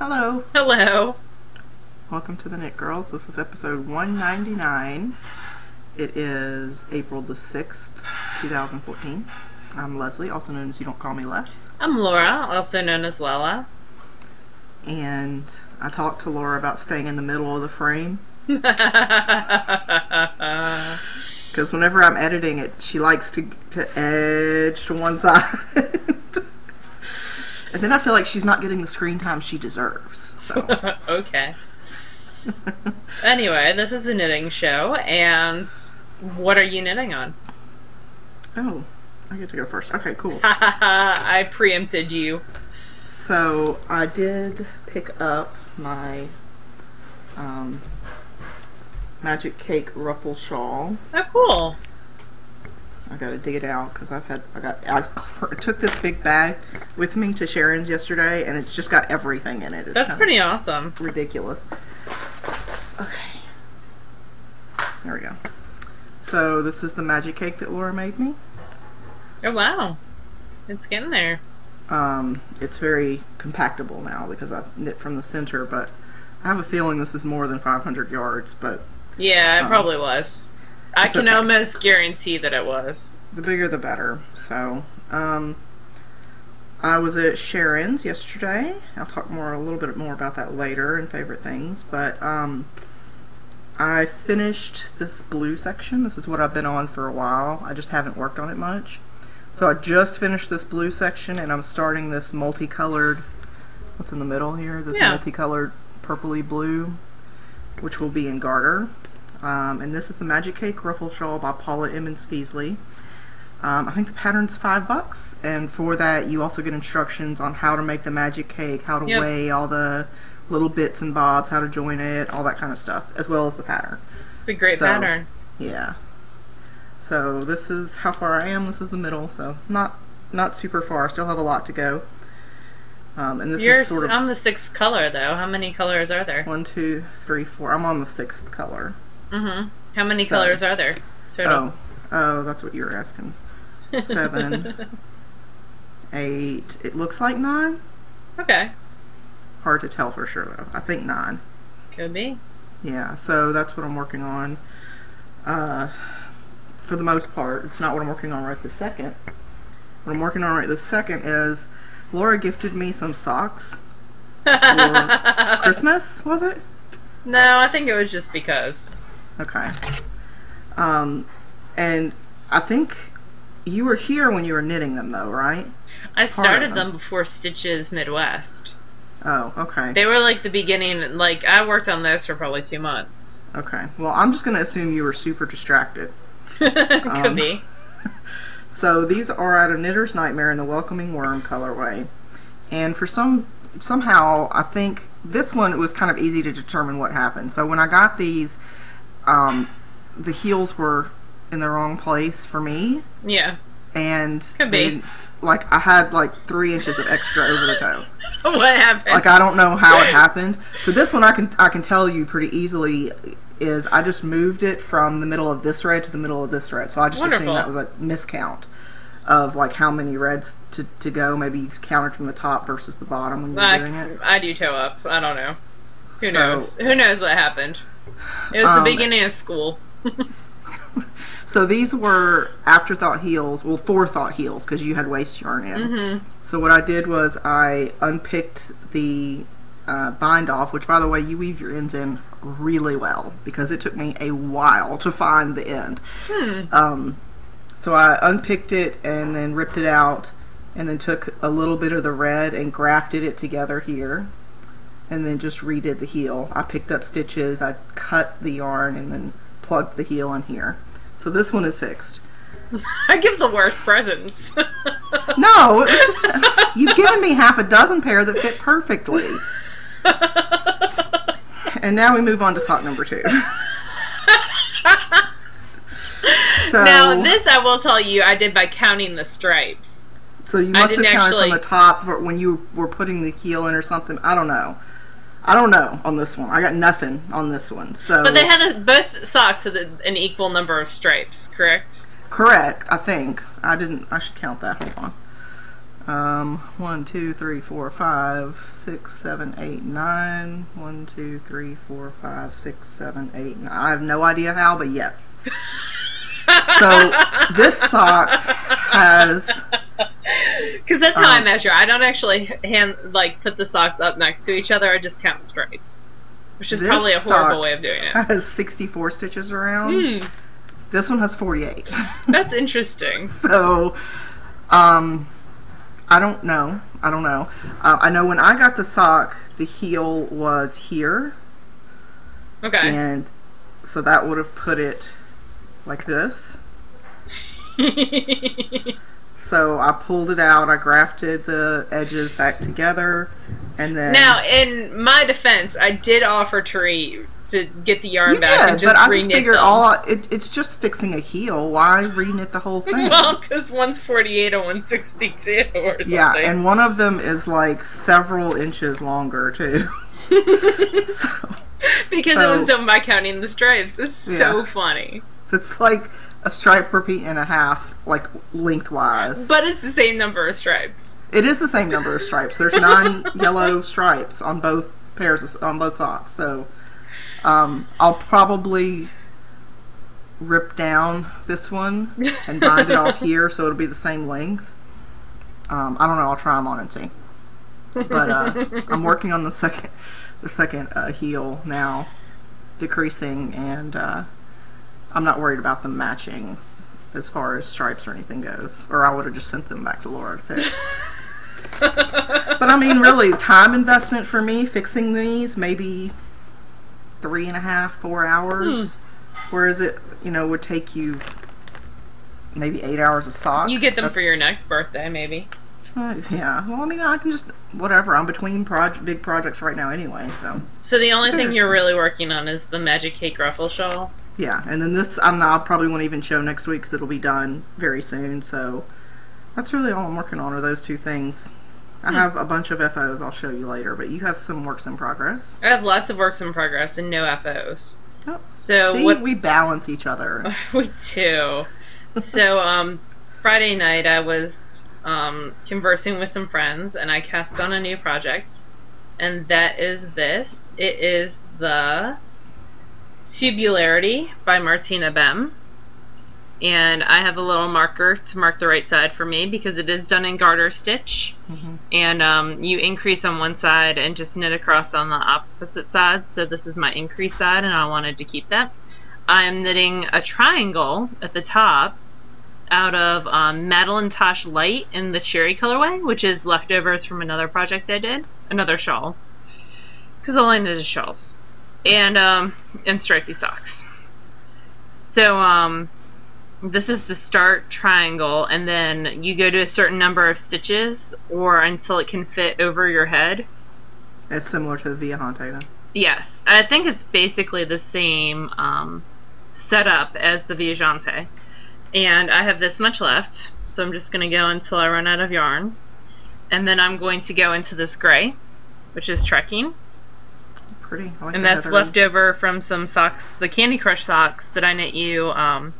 Hello. Hello. Welcome to the Knit Girls. This is episode 199. It is April the 6th, 2014. I'm Leslie, also known as You Don't Call Me Les. I'm Laura, also known as Lella. And I talked to Laura about staying in the middle of the frame. Because whenever I'm editing it, she likes to edge to one side. And then I feel like she's not getting the screen time she deserves. So. Okay. Anyway, this is a knitting show, and what are you knitting on? Oh, I get to go first. Okay, cool. I preempted you. So I did pick up my Magic Cake ruffle shawl. Oh, cool. I gotta dig it out because I took this big bag with me to Sharon's yesterday, and it's just got everything in it. It's That's pretty awesome. Ridiculous. Okay, there we go. So this is the Magic Cake that Laura made me. Oh wow, it's getting there. It's very compactable now because I've knit from the center, but I have a feeling this is more than 500 yards. But yeah, it probably was. I can okay. almost guarantee that it was. The bigger the better. So, I was at Sharon's yesterday. I'll talk a little bit more about that later in favorite things. But I finished this blue section. This is what I've been on for a while. I just haven't worked on it much. So I just finished this blue section, and I'm starting this multicolored. What's in the middle here? This multicolored purpley blue, which will be in garter. And this is the Magic Cake Ruffle Shawl by Paula Emmons Feasley. I think the pattern's $5, and for that you also get instructions on how to make the magic cake, how to weigh all the little bits and bobs, how to join it, all that kind of stuff, as well as the pattern. It's a great pattern. Yeah. So this is how far I am. This is the middle, so not super far. Still have a lot to go. And this is sort of on the 6th color, though. How many colors are there? 1, 2, 3, 4. I'm on the 6th color. Mm-hmm. How many colors are there total? Oh, that's what you were asking. 7, 8. It looks like 9. Okay. Hard to tell for sure though. I think 9. Could be. Yeah. So that's what I'm working on. For the most part, it's not what I'm working on right this second. What I'm working on right this second is Laura gifted me some socks for Christmas. Was it? No, I think it was just because. Okay. And I think you were here when you were knitting them, though, right? I started them before Stitches Midwest. Oh, okay. They were like the beginning, like, I worked on those for probably 2 months. Okay. Well, I'm just going to assume you were super distracted. Could be. So these are out of Knitter's Nightmare in the Welcoming Worm colorway. And for somehow, I think this one, it was kind of easy to determine what happened. So when I got these, the heels were in the wrong place for me. Yeah. And could be. Like I had like 3 inches of extra over the toe. What happened? Like I don't know how it happened. For this one, I can tell you pretty easily. Is I just moved it from the middle of this thread to the middle of this thread. So I just assumed that was a miscount of like how many reds to go. Maybe you counted from the top versus the bottom when you were doing it. I do toe up. I don't know. Who knows? Who knows what happened? It was the beginning of school. So these were afterthought heels, well, forethought heels, because you had waist yarn in. Mm-hmm. So what I did was I unpicked the bind off, which by the way, you weave your ends in really well, because it took me a while to find the end. So I unpicked it and then ripped it out, and then took a little bit of the red and grafted it together here, and then just redid the heel. I picked up stitches, I cut the yarn, and then plugged the heel in here. So this one is fixed. I give the worst presents. No, it was just you've given me half a dozen pair that fit perfectly. And now we move on to sock number 2. So now this I will tell you I did by counting the stripes. So you must have counted from the top when you were putting the heel in or something. I don't know on this one. I got nothing on this one. So, but they had both socks with an equal number of stripes, correct? Correct, I think. I should count that. Hold 1, 2, 3, 4, 5, 6, 7, 8, 9. 1, 2, 3, 4, 5, 6, 7, 8, 9. I have no idea how, but yes. So this sock has, because that's how I measure. I don't actually put the socks up next to each other. I just count stripes, which is probably a horrible way of doing it. Has 64 stitches around. This one has 48. That's interesting. So, I don't know. I know when I got the sock, the heel was here. Okay. And so that would have put it like this. So I pulled it out, I grafted the edges back together, and then... Now, in my defense, I did offer to get the yarn back and just but I just figured them. It's just fixing a heel. Why reknit the whole thing? Well, because one's 48 and one's 62 or something. Yeah, and one of them is like several inches longer, too. Because it was done by counting the stripes. It's so funny. It's like a stripe per feet and a half, like lengthwise. But it's the same number of stripes. It is the same number of stripes. There's 9 yellow stripes on both pairs on both socks. So I'll probably rip down this one and bind it off here so it'll be the same length. I don't know. I'll try them on and see. But I'm working on the second heel now, decreasing, and I'm not worried about them matching as far as stripes or anything goes, or I would have just sent them back to Laura to fix. But I mean, really, time investment for me fixing these, maybe 3.5, 4 hours, whereas it, would take you maybe 8 hours a sock. You get them for your next birthday, maybe. Yeah, well, I mean, I can just, whatever, I'm between big projects right now anyway, so. So the only thing you're really working on is the Magic Cake Ruffle Shawl? Yeah, and then this, I probably won't even show next week because it'll be done very soon, so that's really all I'm working on are those 2 things. I have a bunch of FOs I'll show you later, but you have some works in progress. I have lots of works in progress and no FOs. Oh, so see, we balance each other. We do. So, Friday night I was conversing with some friends, and I cast on a new project, and that is this. It is the Tubularity by Martina Bem, and I have a little marker to mark the right side for me because it is done in garter stitch, and you increase on one side and just knit across on the opposite side. So this is my increase side, and I wanted to keep that. I'm knitting a triangle at the top out of Madeline Tosh Light in the cherry colorway, which is leftovers from another project I did, another shawl, because all I knit is shawls, and stripy socks. So this is the start triangle, and then you go to a certain number of stitches, or until it can fit over your head. It's similar to the Viajante then? Yes, I think it's basically the same setup as the Viajante. And I have this much left, so I'm just going to go until I run out of yarn. And then I'm going to go into this gray, which is trekking. Pretty. I like and that's left over from some socks, the Candy Crush socks that I knit you. I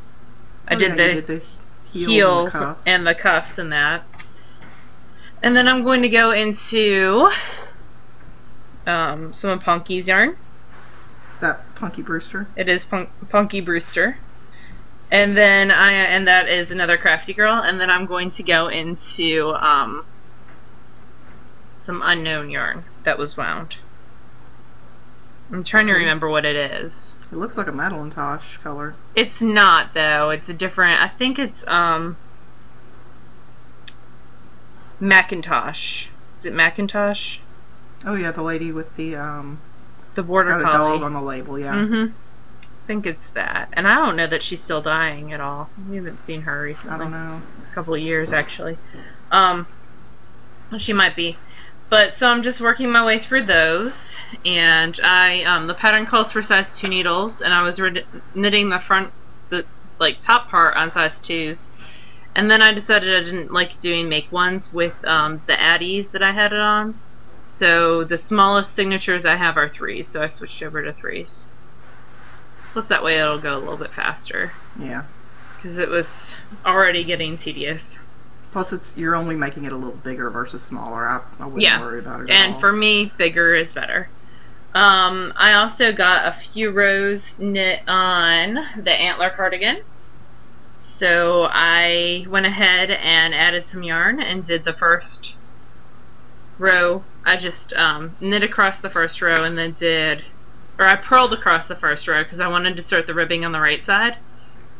did the heels and the cuffs and that. And then I'm going to go into some of Punky's yarn. Is that Punky Brewster? It is Punky Brewster. And then and that is another Crafty Girl, and then I'm going to go into some unknown yarn that was wound. I'm trying to remember what it is. It looks like a Madeline Tosh color. It's not, though. It's a different, I think it's Macintosh. Is it Macintosh? Oh yeah, the lady with the border collie. It's got a dog on the label, yeah. I think it's that. And I don't know that she's still dying at all. We haven't seen her recently. I don't know. A couple of years, actually. She might be. But, so I'm just working my way through those. And the pattern calls for size 2 needles. And I was knitting the front, top part on size 2s. And then I decided I didn't like doing make ones with the Addies that I had it on. So the smallest signatures I have are 3s. So I switched over to 3s. Plus that way it'll go a little bit faster. Yeah. Because it was already getting tedious. Plus, you're only making it a little bigger versus smaller. I wouldn't Yeah. worry about it at And all. for me, bigger is better. I also got a few rows knit on the antler cardigan. So I went ahead and added some yarn and did the first row. I just knit across the first row and then I purled across the first row because I wanted to start the ribbing on the right side.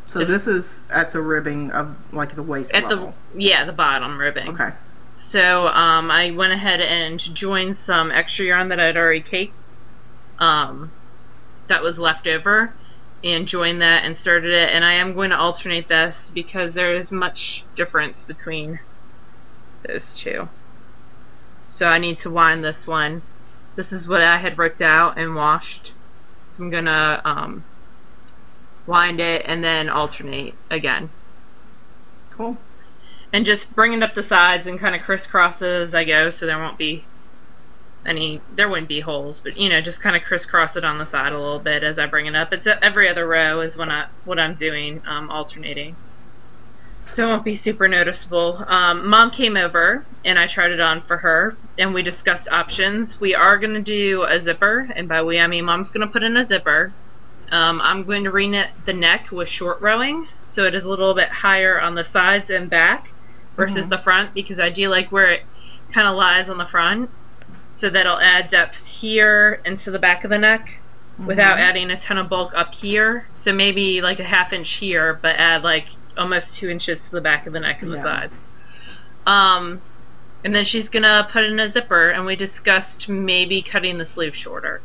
So this is at the ribbing of like the waist level? The bottom ribbing. Okay. So I went ahead and joined some extra yarn that I'd already caked that was left over, and joined that and started it. And I am going to alternate this because there is much difference between those two. So I need to wind this one. This is what I had ripped out and washed. So I'm gonna wind it and then alternate again. Cool. And just bring it up the sides and kind of crisscross it as I go, so there won't be there wouldn't be holes, but you know, just kind of crisscross it on the side a little bit as I bring it up. It's every other row is what I'm doing, alternating. So it won't be super noticeable. Mom came over and I tried it on for her and we discussed options. We are going to do a zipper, and by we I mean Mom's going to put in a zipper. I'm going to reknit the neck with short rowing, so it is a little bit higher on the sides and back versus the front, because I do like where it kind of lies on the front, so that'll add depth here into the back of the neck without adding a ton of bulk up here. So maybe like a ½ inch here, but add like almost 2 inches to the back of the neck and the sides. And then she's gonna put in a zipper, and we discussed maybe cutting the sleeve shorter.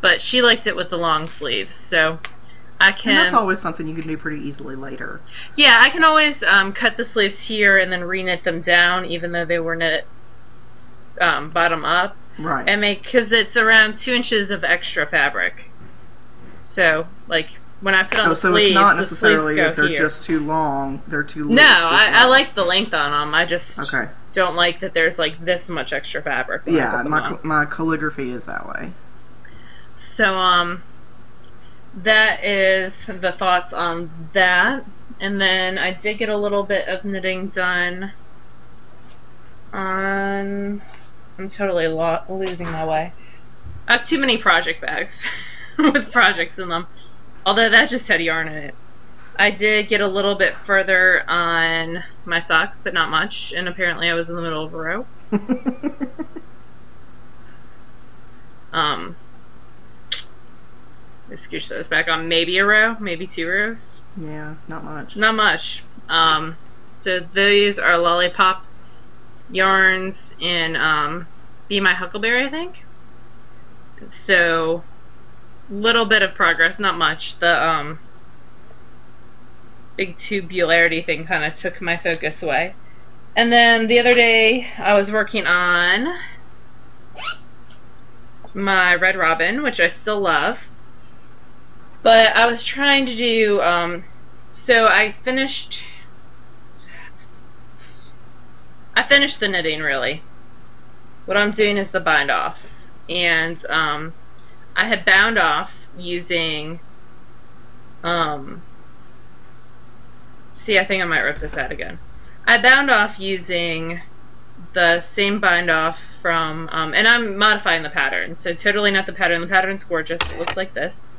But she liked it with the long sleeves, so I can... And that's always something you can do pretty easily later. Yeah, I can always cut the sleeves here and then reknit them down, even though they were knit bottom up. Right. And because it's around 2 inches of extra fabric. So, like, when I put on the so sleeves, it's not necessarily that they're here. just too long, they're too loose. No, I like the length on them. I just don't like that there's, like, this much extra fabric. Yeah, my calligraphy is that way. So, that is the thoughts on that. And then I did get a little bit of knitting done on... I'm totally losing my way. I have too many project bags with projects in them. Although that just had yarn in it. I did get a little bit further on my socks, but not much. And apparently I was in the middle of a row. Let's scooch those back on. Maybe a row, maybe 2 rows. Yeah, not much. Not much. So these are Lollipop yarns in Be My Huckleberry, I think. So little bit of progress, not much. The big tubularity thing kind of took my focus away. And then the other day I was working on my Red Robin, which I still love. But I was trying to do, so I finished the knitting, really. What I'm doing is the bind off. And I had bound off using, see, I think I might rip this out again. I bound off using the same bind off from, and I'm modifying the pattern, so totally not the pattern. The pattern's gorgeous. It looks like this.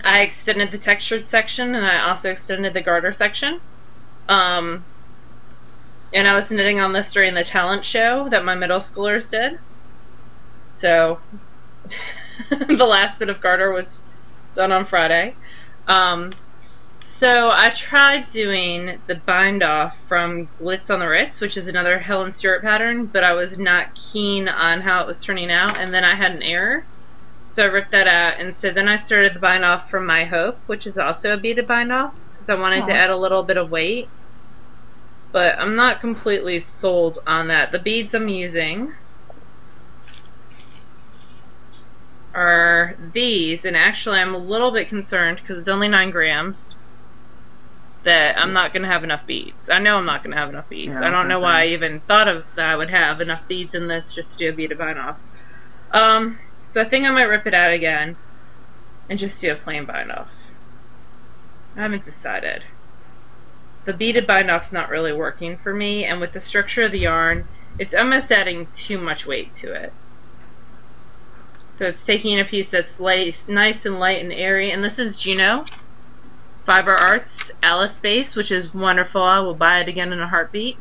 I extended the textured section, and I also extended the garter section. And I was knitting on this during the talent show that my middle schoolers did. So, the last bit of garter was done on Friday. So I tried doing the bind off from Glitz on the Ritz, which is another Helen Stewart pattern, but I was not keen on how it was turning out, and then I had an error. So I ripped that out, and so then I started the bind off from My Hope, which is also a beaded bind off, because I wanted to add a little bit of weight. But I'm not completely sold on that. The beads I'm using are these, and actually I'm a little bit concerned, because it's only 9 grams, that I'm not going to have enough beads. I know I'm not going to have enough beads. Yeah, I don't know why I even thought of that I would have enough beads in this just to do a beaded bind off. So I think I might rip it out again and just do a plain bind off. I haven't decided. the beaded bind off's not really working for me, and with the structure of the yarn, it's almost adding too much weight to it. So it's taking a piece that's light, nice and light and airy, and this is Juno Fiber Arts Alice Base, which is wonderful. I will buy it again in a heartbeat.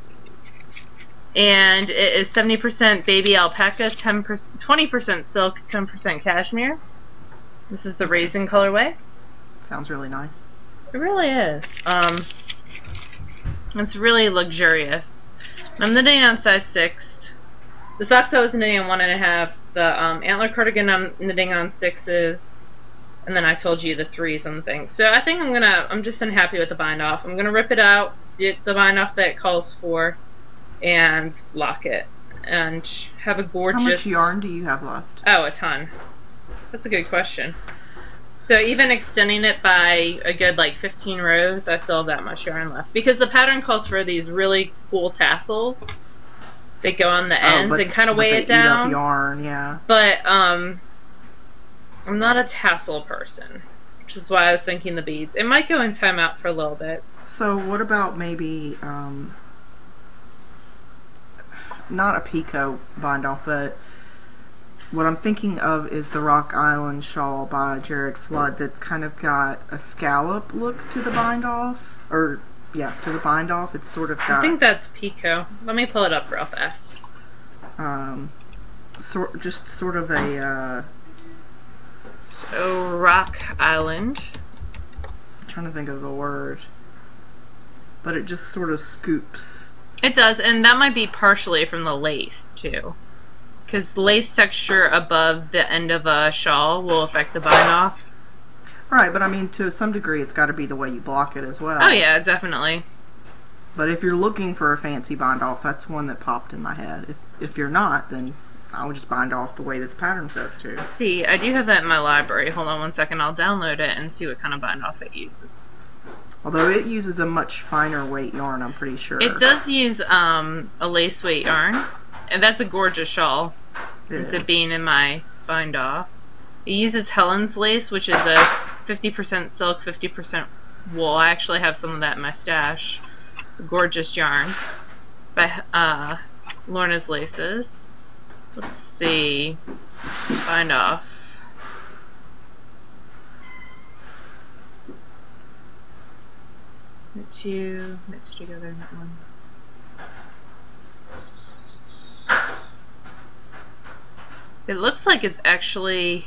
And it is 70% baby alpaca, 20% silk, 10% cashmere. This is the raisin colorway. Sounds really nice. It really is. It's really luxurious. I'm knitting on size 6. The socks I was knitting on 1.5. The antler cardigan I'm knitting on 6s. And then I told you the 3s on the thing. So I think I'm just unhappy with the bind off. I'm gonna rip it out, do the bind off that it calls for, and lock it. And have a gorgeous... How much yarn do you have left? Oh, a ton. That's a good question. So even extending it by a good like 15 rows, I still have that much yarn left. Because the pattern calls for these really cool tassels that go on the ends and kind of weigh it down. Eat up yarn, yeah. But I'm not a tassel person, which is why I was thinking the beads. It might go in timeout for a little bit. So what about maybe not a picot bind off, but what I'm thinking of is the Rock Island shawl by Jared Flood that's kind of got a scallop look to the bind off, or yeah, to the bind off. It's sort of got... I think that's picot. Let me pull it up real fast. Just sort of a so Rock Island. I'm trying to think of the word, but it just sort of scoops. It does, and that might be partially from the lace too. Because the lace texture above the end of a shawl will affect the bind off. Right, but I mean, to some degree, it's got to be the way you block it as well. Oh yeah, definitely. But if you're looking for a fancy bind off, that's one that popped in my head. If you're not, then I would just bind off the way that the pattern says to. See, I do have that in my library. Hold on one second, I'll download it and see what kind of bind off it uses. Although it uses a much finer weight yarn, I'm pretty sure. It does use a lace weight yarn, and that's a gorgeous shawl. It being in my bind off. It uses Helen's lace, which is a 50% silk, 50% wool. I actually have some of that in my stash. It's a gorgeous yarn. It's by Lorna's Laces. Let's see. Bind off. Knit two together, knit one. It looks like it's actually...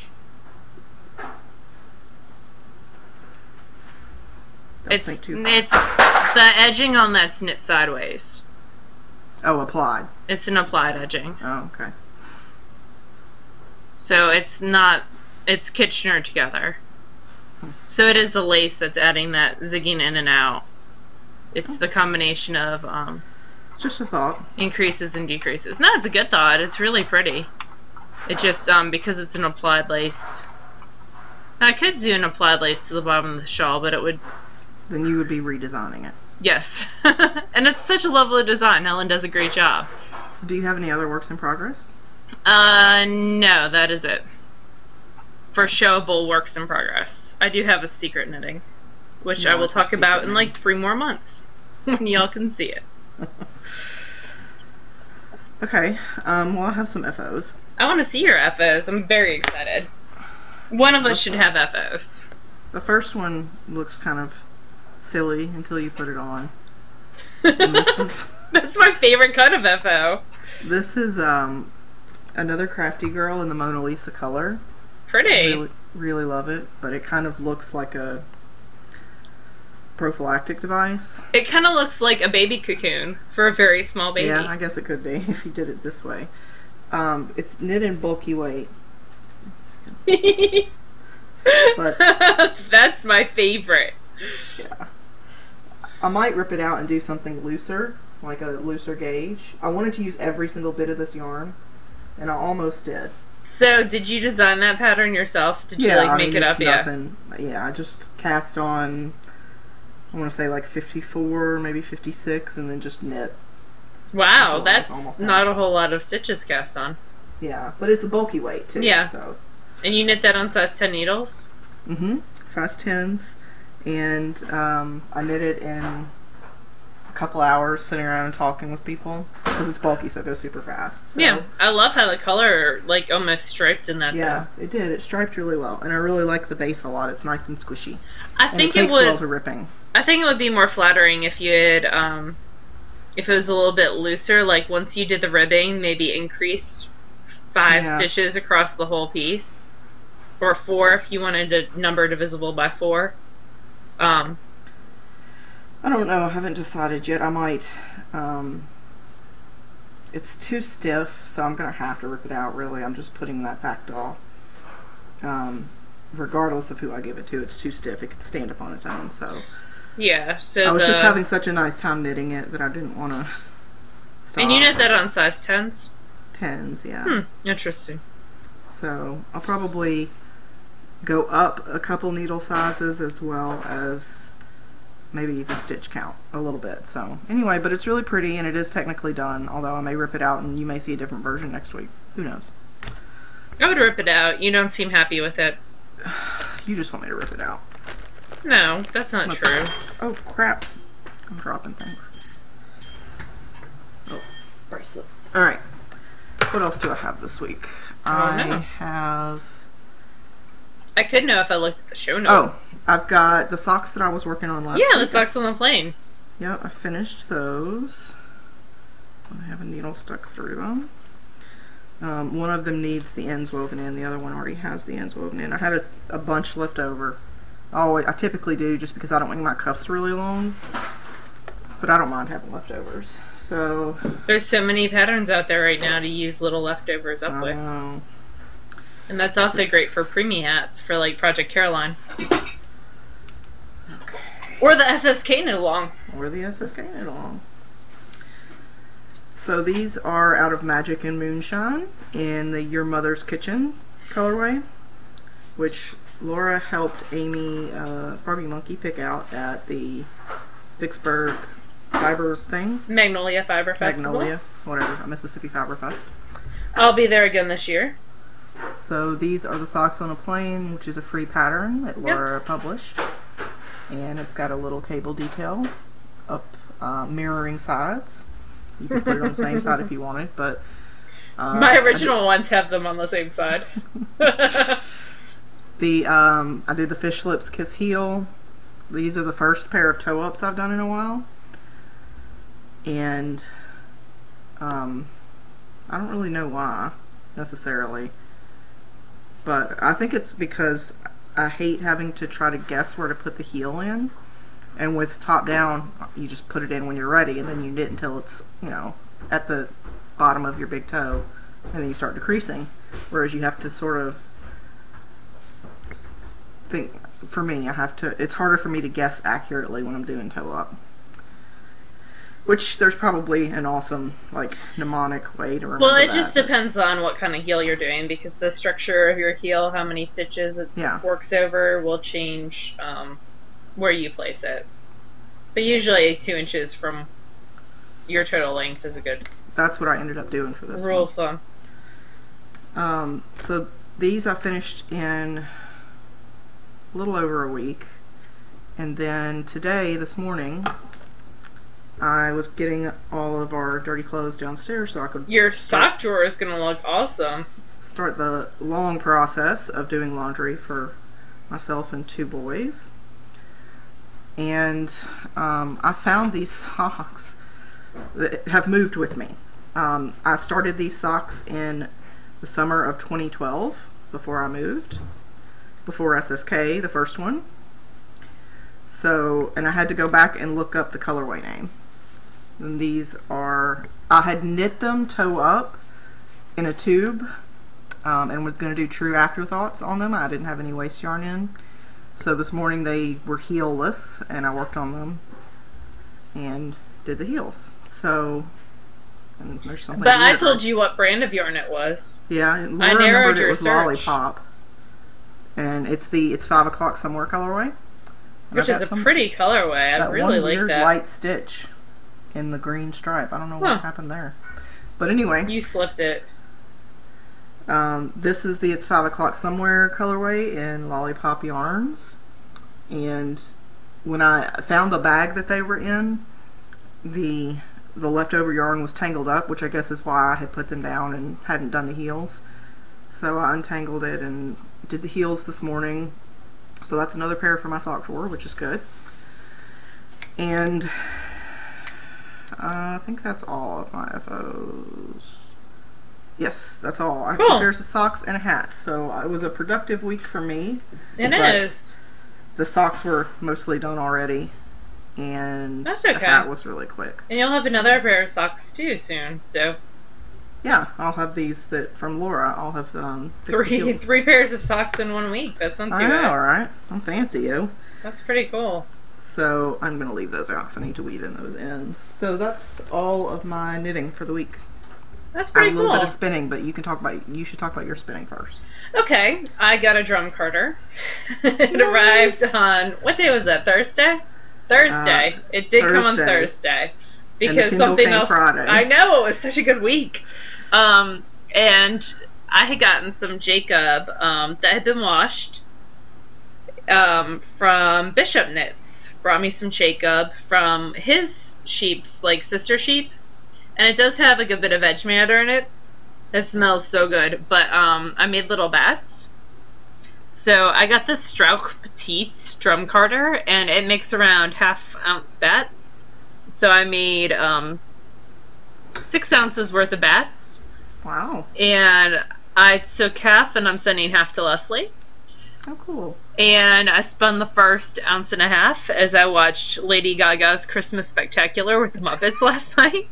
It's the edging on that's knit sideways. Oh, applied. It's an applied edging. Oh, okay. So it's not... It's Kitchener together. So it is the lace that's adding that zigging in and out. It's the combination of... It's just a thought. Increases and decreases. No, it's a good thought. It's really pretty. It just, because it's an applied lace. Now, I could do an applied lace to the bottom of the shawl, but it would... Then you would be redesigning it. Yes. And it's such a lovely design. Helen does a great job. So do you have any other works in progress? No, that is it. For showable works in progress. I do have a secret knitting, which I will talk about in like 3 more months, when y'all can see it. Okay, well I have some FOs. I want to see your FOs. I'm very excited. One of us should have FOs. The first one looks kind of silly until you put it on. And this is that's my favorite kind of FO. This is another Crafty Girl in the Mona Lisa color. Pretty. Really, really love it, but it kind of looks like a prophylactic device. It kind of looks like a baby cocoon for a very small baby. Yeah, I guess it could be if you did it this way. It's knit in bulky weight. But that's my favorite. Yeah. I might rip it out and do something looser, like a looser gauge. I wanted to use every single bit of this yarn, and I almost did. So, did you design that pattern yourself? Did you make it up? Yeah, I just cast on, I want to say like 54, maybe 56, and then just knit. Wow, that's not a whole lot of stitches cast on. Yeah, but it's a bulky weight too. Yeah. So. And you knit that on size 10 needles? Mm-hmm. Size 10s. And I knit it in couple hours sitting around and talking with people because it's bulky, so it goes super fast. So, yeah, I love how the color like almost striped in that. Yeah, it did. It striped really well, and I really like the base a lot. It's nice and squishy. I think it takes well to ripping. I think it would be more flattering if you had, if it was a little bit looser. Like once you did the ribbing, maybe increase 5 stitches across the whole piece, or 4 if you wanted a number divisible by 4. I don't know. I haven't decided yet. I might. It's too stiff, so I'm going to have to rip it out, really. I'm just putting that fact off. Regardless of who I give it to, it's too stiff. It can stand up on its own, so... Yeah, so I was just having such a nice time knitting it that I didn't want to stop. And you knit that on size 10s? 10s, yeah. Interesting. So, I'll probably go up a couple needle sizes as well as maybe the stitch count a little bit. So anyway, but it's really pretty and it is technically done, although I may rip it out and you may see a different version next week. Who knows? I would rip it out. You don't seem happy with it. You just want me to rip it out. No, that's not true. Oh crap. I'm dropping things. Oh, bracelet. Alright. What else do I have this week? I could know if I looked at the show notes. Oh, I've got the socks that I was working on last week. Yeah, the socks on the plane. Yep, I finished those. I have a needle stuck through them. One of them needs the ends woven in. The other one already has the ends woven in. I had a bunch left over. I typically do just because I don't make my cuffs really long. But I don't mind having leftovers. So there's so many patterns out there right now to use little leftovers up with. And that's also great for preemie hats for like Project Caroline. Okay. Or the SSK knit along. Or the SSK knit along. So these are out of Magic and Moonshine in the Your Mother's Kitchen colorway, which Laura helped Amy Farby Monkey pick out at the Vicksburg Fiber thing. Magnolia Fiber Festival. Magnolia, whatever, Mississippi Fiber Fest. I'll be there again this year. So these are the socks on a plane, which is a free pattern that Laura published. And it's got a little cable detail up mirroring sides. You can put it on the same side if you wanted, but... my original ones have them on the same side. I did the Fish Lips Kiss Heel. These are the first pair of toe-ups I've done in a while. And I don't really know why, necessarily. But I think it's because I hate having to try to guess where to put the heel in. And with top down, you just put it in when you're ready, and then you knit until it's, you know, at the bottom of your big toe, and then you start decreasing. Whereas you have to sort of think, for me, it's harder for me to guess accurately when I'm doing toe up. Which there's probably an awesome, like, mnemonic way to remember Well, it that, just depends on what kind of heel you're doing, because the structure of your heel, how many stitches it works over, will change where you place it. But usually 2 inches from your total length is a good... That's what I ended up doing for this rule of thumb. So these I finished in a little over a week. And then today, this morning, I was getting all of our dirty clothes downstairs so I could... Your sock drawer is going to look awesome. Start the long process of doing laundry for myself and 2 boys. And I found these socks that have moved with me. I started these socks in the summer of 2012 before I moved. Before SSK, the first one. So, and I had to go back and look up the colorway name. And these are, I had knit them toe up in a tube and was going to do true afterthoughts on them. I didn't have any waste yarn in. So this morning they were heelless and I worked on them and did the heels. So, and there's something But I told you what brand of yarn it was. Yeah, Laura remembered it was Lollipop. And it's 5 o'clock somewhere colorway. Which is a pretty colorway. I really like that. Weird light stitch in the green stripe. I don't know what happened there. But anyway. You slipped it. This is the It's 5 O'Clock Somewhere colorway in Lollipop Yarns. And when I found the bag that they were in, the leftover yarn was tangled up, which I guess is why I had put them down and hadn't done the heels. So I untangled it and did the heels this morning. So that's another pair for my sock drawer, which is good. And I think that's all of my FOs. Yes, that's all. I have 2 pairs of socks and a hat. So it was a productive week for me. It is. The socks were mostly done already. And that's okay. The hat was really quick. And you'll have another pair of socks too soon, so. Yeah, I'll have these from Laura. I'll have three pairs of socks in 1 week. That's not too bad. I know, right? I'm fancy, yo. That's pretty cool. So I'm going to leave those out because I need to weave in those ends. So that's all of my knitting for the week. That's pretty cool. A little bit of spinning, but you should talk about your spinning first. Okay, I got a drum carder. It arrived on, what day was that? Thursday? Thursday. It did come on Thursday. Because something else. Friday. I know, it was such a good week. And I had gotten some Jacob that had been washed from Bishop Knits. Brought me some Jacob from his sheep's, like, sister sheep. And it does have a good bit of edge matter in it. It smells so good. But I made little bats. So I got this Strauch Petite drum carder, and it makes around 1/2 ounce bats. So I made 6 ounces worth of bats. Wow. And I took half, and I'm sending half to Leslie. Oh, cool. And I spun the first 1.5 ounces as I watched Lady Gaga's Christmas Spectacular with the Muppets last night.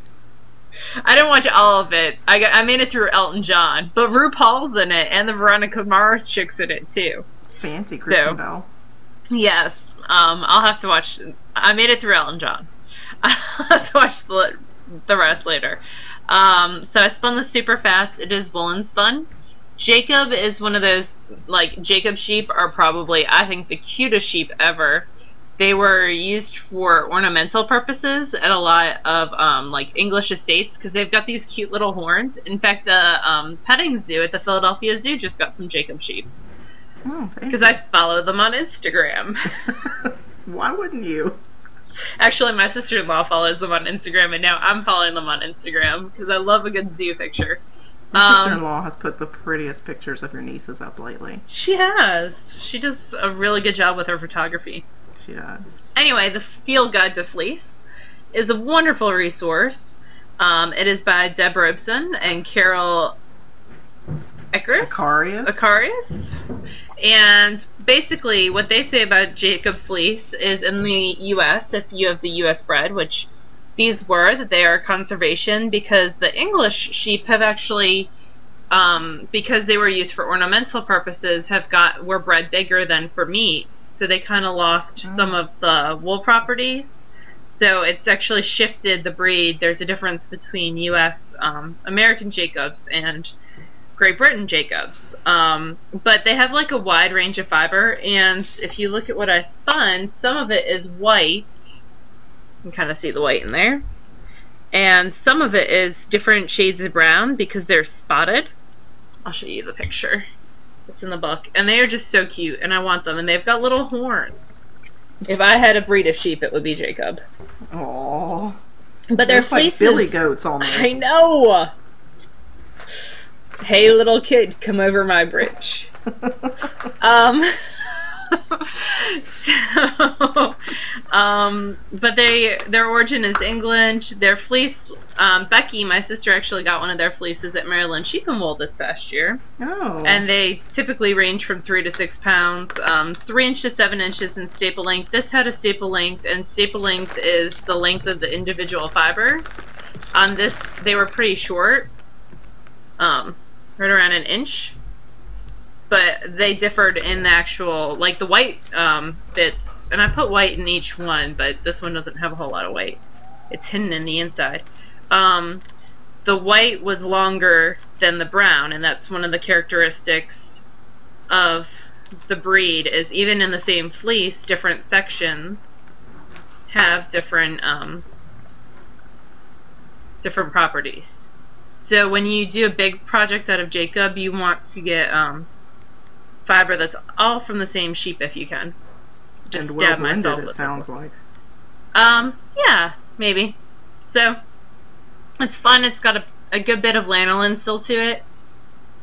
I didn't watch all of it. I made it through Elton John, but RuPaul's in it, and the Veronica Mars chick's in it too. Fancy Christian Bell. Yes, I'll have to watch. I made it through Elton John. I'll have to watch the rest later. So I spun this super fast. It is woolen spun. Jacob is one of those, like, Jacob sheep are probably, I think, the cutest sheep ever. They were used for ornamental purposes at a lot of, like, English estates, because they've got these cute little horns. In fact, the petting zoo at the Philadelphia Zoo just got some Jacob sheep. Oh, thank you. Because I follow them on Instagram. Why wouldn't you? Actually, my sister-in-law follows them on Instagram, and now I'm following them on Instagram, because I love a good zoo picture. My sister-in-law has put the prettiest pictures of your nieces up lately. She has. She does a really good job with her photography. She does. Anyway, the Field Guide to Fleece is a wonderful resource. It is by Deb Robeson and Carol Acarius. And basically, what they say about Jacob Fleece is in the U.S., if you have the U.S. bred, which these were, that they are conservation, because the English sheep have actually, because they were used for ornamental purposes, were bred bigger than for meat. So they kind of lost some of the wool properties. So it's actually shifted the breed. There's a difference between U.S. American Jacobs and Great Britain Jacobs. But they have like a wide range of fiber. And if you look at what I spun, some of it is white. You can kind of see the white in there. And some of it is different shades of brown because they're spotted. I'll show you the picture. It's in the book. And they are just so cute, and I want them. And they've got little horns. If I had a breed of sheep, it would be Jacob. Aww. But they're fleeces. Like billy goats almost. I know! Hey, little kid, come over my bridge. But their origin is England. Their fleece, Becky, my sister, actually got one of their fleeces at Maryland Sheep and Wool this past year. Oh. And they typically range from 3 to 6 pounds, 3 inches to 7 inches in staple length. This had a staple length, and staple length is the length of the individual fibers. On this, they were pretty short, right around 1 inch. But they differed in the actual, like the white bits, and I put white in each one, but this one doesn't have a whole lot of white. It's hidden in the inside. The white was longer than the brown, and that's one of the characteristics of the breed, is even in the same fleece, different sections have different different properties. So when you do a big project out of Jacob, you want to get fiber that's all from the same sheep if you can. Just and well blended, it sounds like. Yeah, maybe. So it's fun. It's got a good bit of lanolin still to it.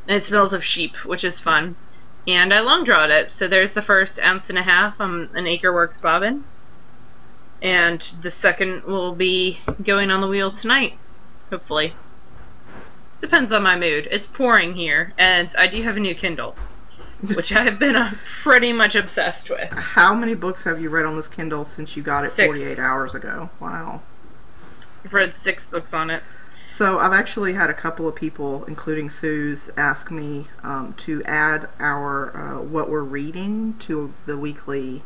And it smells of sheep, which is fun. And I long drawed it. So there's the first 1.5 ounces on an Acreworks bobbin. And the second will be going on the wheel tonight, hopefully. Depends on my mood. It's pouring here, and I do have a new Kindle, which I've been pretty much obsessed with. How many books have you read on this Kindle since you got it 6. 48 hours ago? Wow. I've read 6 books on it. So I've actually had a couple of people, including Suze, ask me to add our what we're reading to the weekly.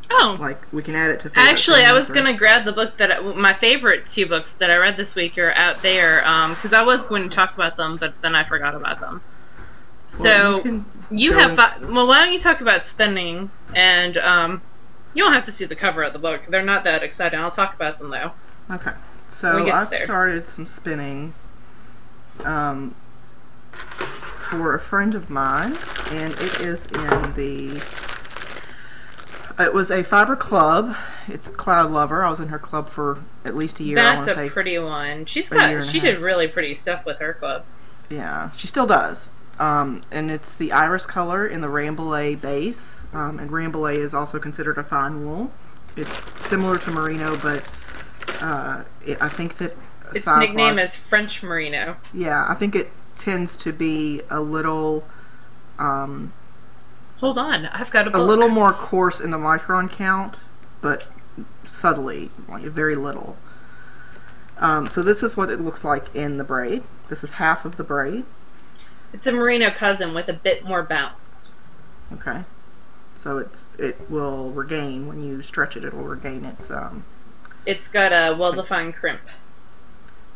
Oh. Like, we can add it to favorite Actually, I was things, going to grab the book that my favorite 2 books that I read this week are out there, because I was going to talk about them, but then I forgot about them. So, well, you have well, why don't you talk about spinning, and you don't have to see the cover of the book. They're not that exciting. I'll talk about them, though. Okay. So, I started some spinning for a friend of mine, and it is in the... It was a fiber club. It's Cloud Lover. I was in her club for at least a year. That's a pretty one. She did really pretty stuff with her club. Yeah, she still does. And it's the iris color in the Rambouillet base. And Rambouillet is also considered a fine wool. It's similar to merino, but I think that its nickname is French merino. Yeah, I think it tends to be a little... Hold on, I've got a book. A little more coarse in the micron count, but subtly, like very little. So this is what it looks like in the braid. This is half of the braid. It's a merino cousin with a bit more bounce. Okay. So it will regain, when you stretch it, it will regain its... It's got a well-defined crimp.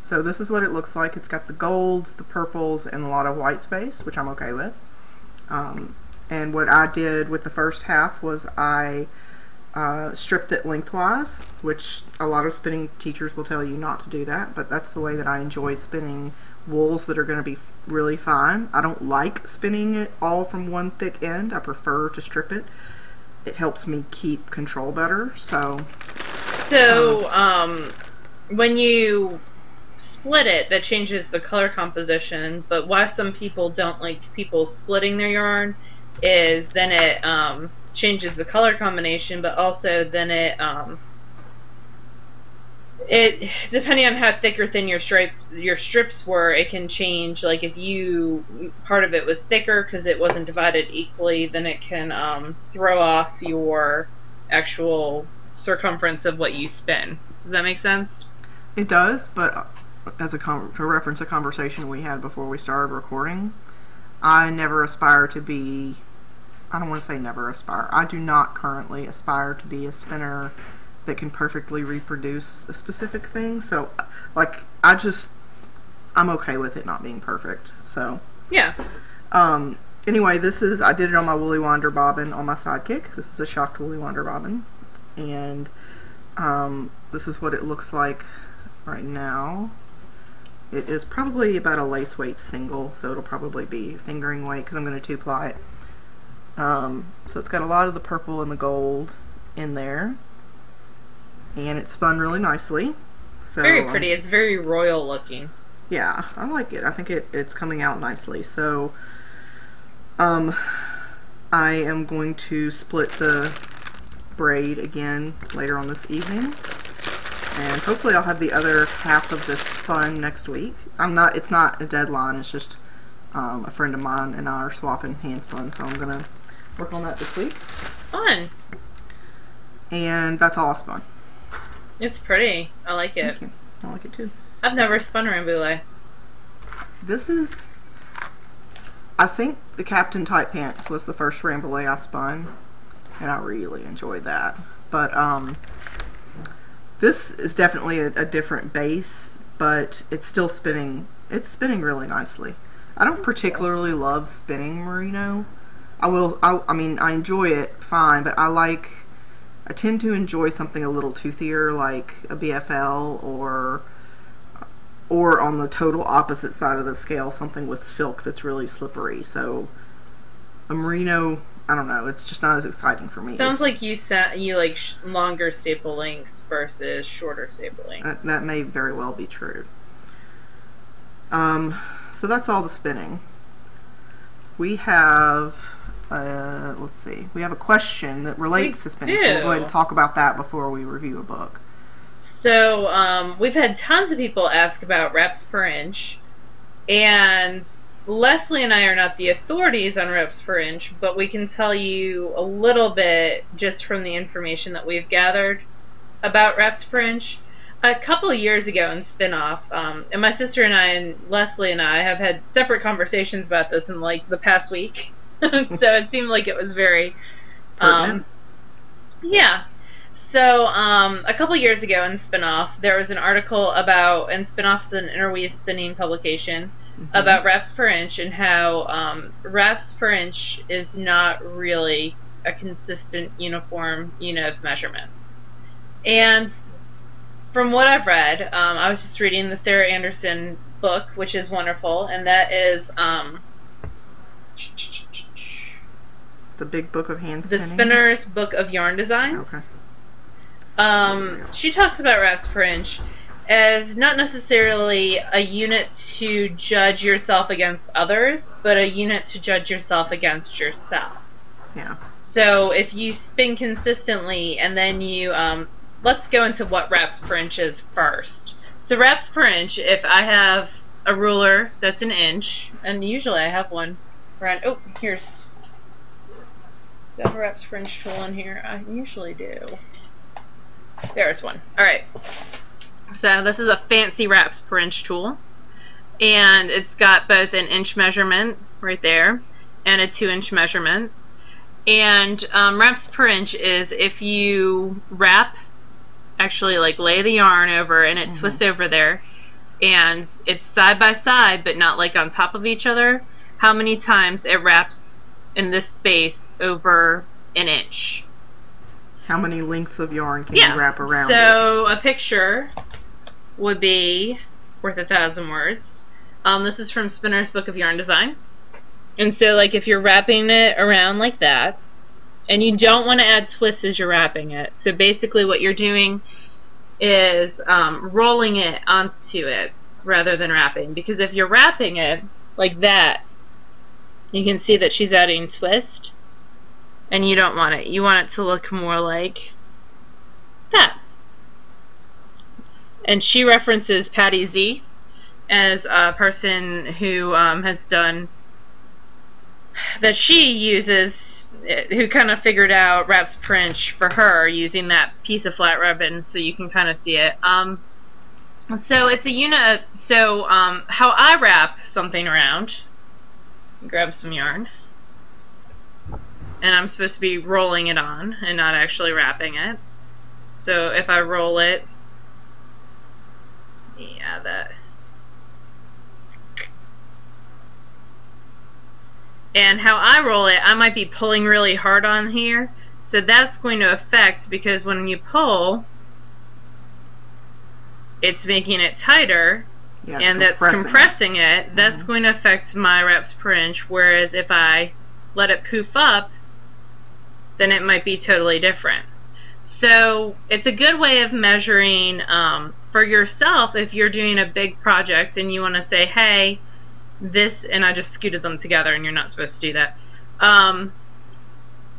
So this is what it looks like. It's got the golds, the purples, and a lot of white space, which I'm okay with. And what I did with the first half was I stripped it lengthwise, which a lot of spinning teachers will tell you not to do that, but that's the way that I enjoy spinning wools that are going to be really fine. I don't like spinning it all from one thick end. I prefer to strip it. It helps me keep control better. So when you split it, that changes the color composition, but why some people don't like people splitting their yarn is then it changes the color combination, but also then it depending on how thick or thin your strips were, it can change. Like if part of it was thicker because it wasn't divided equally, then it can throw off your actual circumference of what you spin. Does that make sense? It does, but as to reference a conversation we had before we started recording, I never aspire to be... I don't want to say never aspire. I do not currently aspire to be a spinner that can perfectly reproduce a specific thing. So, like, I'm okay with it not being perfect. So, yeah. Anyway, I did it on my Woolly Wander bobbin on my Sidekick. This is a Shocked Woolly Wander bobbin. And this is what it looks like right now. It is probably about a lace weight single, so it'll probably be fingering weight because I'm going to 2-ply it. So it's got a lot of the purple and the gold in there, and it's spun really nicely. So very pretty. It's very royal looking. Yeah, I like it. I think it's coming out nicely. So I am going to split the braid again later on this evening, and hopefully I'll have the other half of this spun next week. It's not a deadline. It's just a friend of mine and I are swapping hand spun, so I'm gonna work on that this week. Fun. And that's all I spun. It's pretty. I like it. Thank you. I like it too. I've never spun a Rambouillet. This is... I think the Captain Tight Pants was the first Rambouillet I spun, and I really enjoyed that. But this is definitely a different base, but it's still spinning. It's spinning really nicely. I don't particularly love spinning merino. I mean, I enjoy it fine, but I tend to enjoy something a little toothier, like a BFL, or on the total opposite side of the scale, something with silk that's really slippery. So a merino, I don't know. It's just not as exciting for me. Sounds like you like longer staple lengths versus shorter staple lengths. That may very well be true. So that's all the spinning. We have, let's see, we have a question that relates to spinning, so we'll go ahead and talk about that before we review a book. So we've had tons of people ask about reps per inch, and Leslie and I are not the authorities on reps per inch, but we can tell you a little bit just from the information that we've gathered about reps per inch. A couple of years ago in Spin-Off, and my sister and I and Leslie and I have had separate conversations about this in like the past week. So it seemed like it was very yeah. So a couple of years ago in Spin-Off, there was an article about, and Spin-Off's an interweave spinning publication, about reps per inch, and how reps per inch is not really a consistent uniform unit of measurement. And from what I've read, I was just reading the Sarah Anderson book, which is wonderful, and that is the Big Book of Hand Spinning? The Spinner's Book of Yarn Designs. Okay. She talks about reps per inch as not necessarily a unit to judge yourself against others, but a unit to judge yourself against yourself. Yeah. So if you spin consistently and then you, let's go into what reps per inch is first. So reps per inch, if I have a ruler that's an inch, and usually I have one around, oh, here's, do I have a reps per inch tool in here? I usually do. There's one. Alright. So this is a fancy reps per inch tool, and it's got both an inch measurement right there and a 2-inch measurement. And reps per inch is if you wrap, actually like lay the yarn over and it twists over there, and it's side by side but not like on top of each other, how many times it wraps in this space over an inch. How many lengths of yarn can you wrap around so a picture would be worth 1,000 words. This is from Spinner's Book of Yarn Design. And so like if you're wrapping it around like that, and you don't want to add twists as you're wrapping it, so basically what you're doing is rolling it onto it rather than wrapping, because if you're wrapping it like that, you can see that she's adding twist, and you don't want it. You want it to look more like that. And she references Patty Z as a person who has done, that she uses, who kind of figured out reps per inch for her using that piece of flat ribbon, so you can kind of see it. So it's a unit, so how I wrap something around, grab some yarn, and I'm supposed to be rolling it on and not actually wrapping it. So if I roll it, yeah, that. And how I roll it, I might be pulling really hard on here, so that's going to affect, because when you pull, it's making it tighter, and that's compressing it. That's going to affect my reps per inch, whereas if I let it poof up, then it might be totally different. So it's a good way of measuring for yourself if you're doing a big project and you want to say, hey, this, and I just scooted them together and you're not supposed to do that.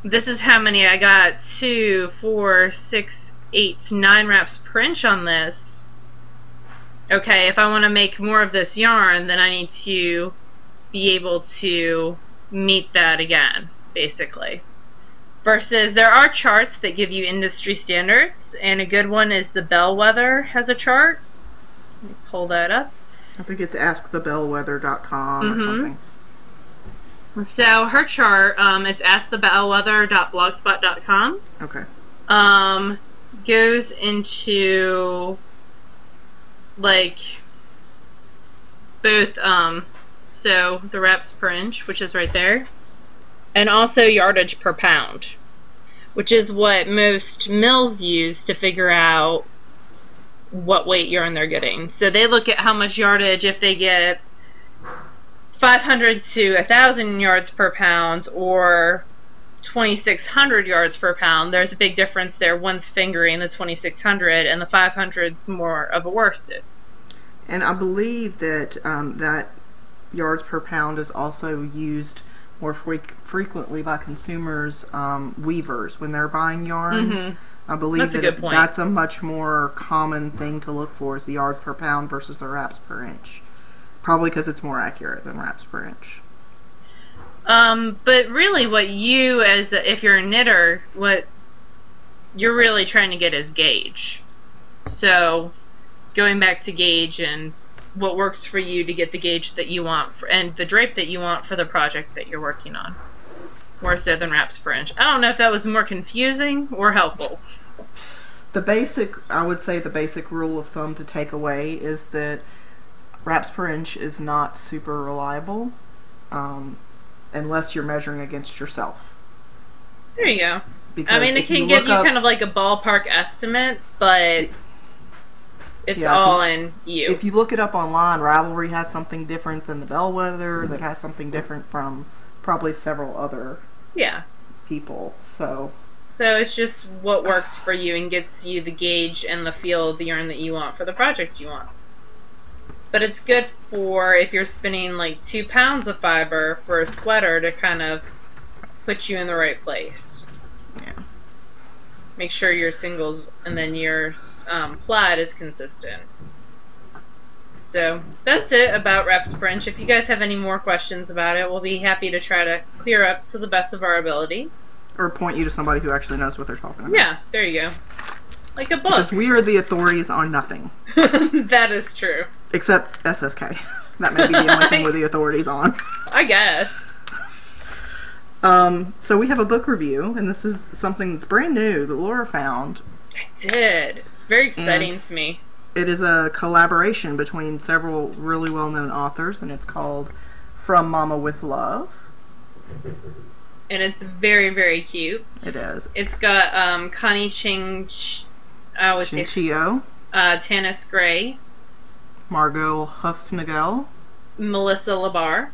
This is how many I got, 2, 4, 6, 8, 9 reps per inch on this. Okay, if I want to make more of this yarn, then I need to be able to meet that again, basically. Versus there are charts that give you industry standards, and a good one is the Bellwether has a chart. Let me pull that up. I think it's askthebellwether.com or something. So her chart, it's askthebellwether.blogspot.com. Okay. Goes into like both so the reps per inch, which is right there, and also yardage per pound, which is what most mills use to figure out what weight yarn they're getting. So they look at how much yardage, if they get 500 to 1,000 yards per pound, or 2,600 yards per pound, there's a big difference there. One's fingering the 2,600, and the 500's more of a worsted. And I believe that that yards per pound is also used more frequently by consumers, weavers, when they're buying yarns. I believe that's a much more common thing to look for, is the yard per pound versus the wraps per inch. Probably because it's more accurate than wraps per inch. But really what you, if you're a knitter, what you're really trying to get is gauge. So going back to gauge and what works for you to get the gauge that you want and the drape that you want for the project that you're working on. More so than wraps per inch. I don't know if that was more confusing or helpful. I would say the basic rule of thumb to take away is that wraps per inch is not super reliable, unless you're measuring against yourself. There you go. Because I mean, it can give you kind of like a ballpark estimate, but it's all in you. If you look it up online, Ravelry has something different than the Bellwether, that has something different from probably several other people. So it's just what works for you and gets you the gauge and the feel of the yarn that you want for the project you want. But it's good for if you're spinning like 2 pounds of fiber for a sweater to kind of put you in the right place. Yeah. Make sure your singles and then your plaid is consistent. So that's it about wraps per inch. If you guys have any more questions about it, we'll be happy to try to clear up to the best of our ability. Or point you to somebody who actually knows what they're talking about. Yeah, there you go. Like a book. Because we are the authorities on nothing. That is true. Except SSK. That may be the only thing we're the authorities on. I guess. So we have a book review, and this is something that's brand new that Laura found. I did. It's very exciting to me. It is a collaboration between several really well-known authors, and it's called From Mama with Love. And it's very, very cute. It is. It's got Connie Chinchillo, Tanis Gray, Margot Huffnagel, Melissa Labar,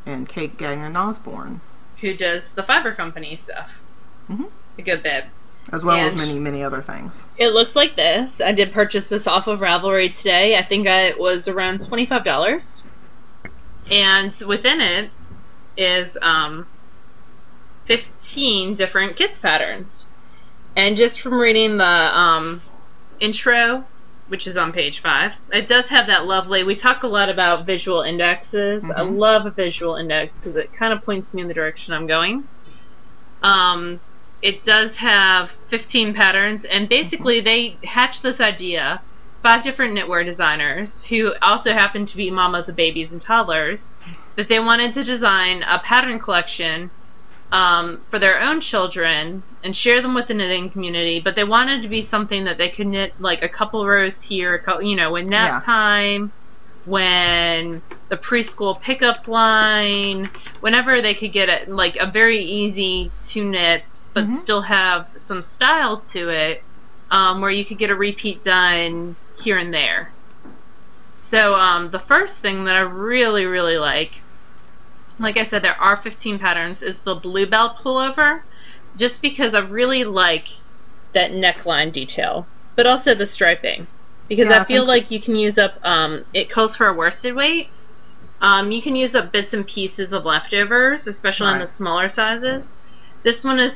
and Kate Gagnon Osborne, who does the Fiber Company stuff. A good bit. As well as many, many other things. It looks like this. I did purchase this off of Ravelry today. I think it was around $25. And within it is 15 different kits patterns. And just from reading the intro, which is on page 5, it does have that lovely, we talk a lot about visual indexes. I love a visual index because it kind of points me in the direction I'm going. It does have 15 patterns, and basically they hatched this idea, 5 different knitwear designers who also happen to be mamas of babies and toddlers, that they wanted to design a pattern collection for their own children and share them with the knitting community, but they wanted to be something that they could knit like a couple rows here, when nap time, when the preschool pickup line, whenever they could get it, like a very easy to knit, but still have some style to it, where you could get a repeat done here and there. So the first thing that I really, really like I said, there are 15 patterns, is the Bluebell pullover, just because I really like that neckline detail, but also the striping, because I feel like you can use up, it calls for a worsted weight, you can use up bits and pieces of leftovers, especially on the smaller sizes. This one is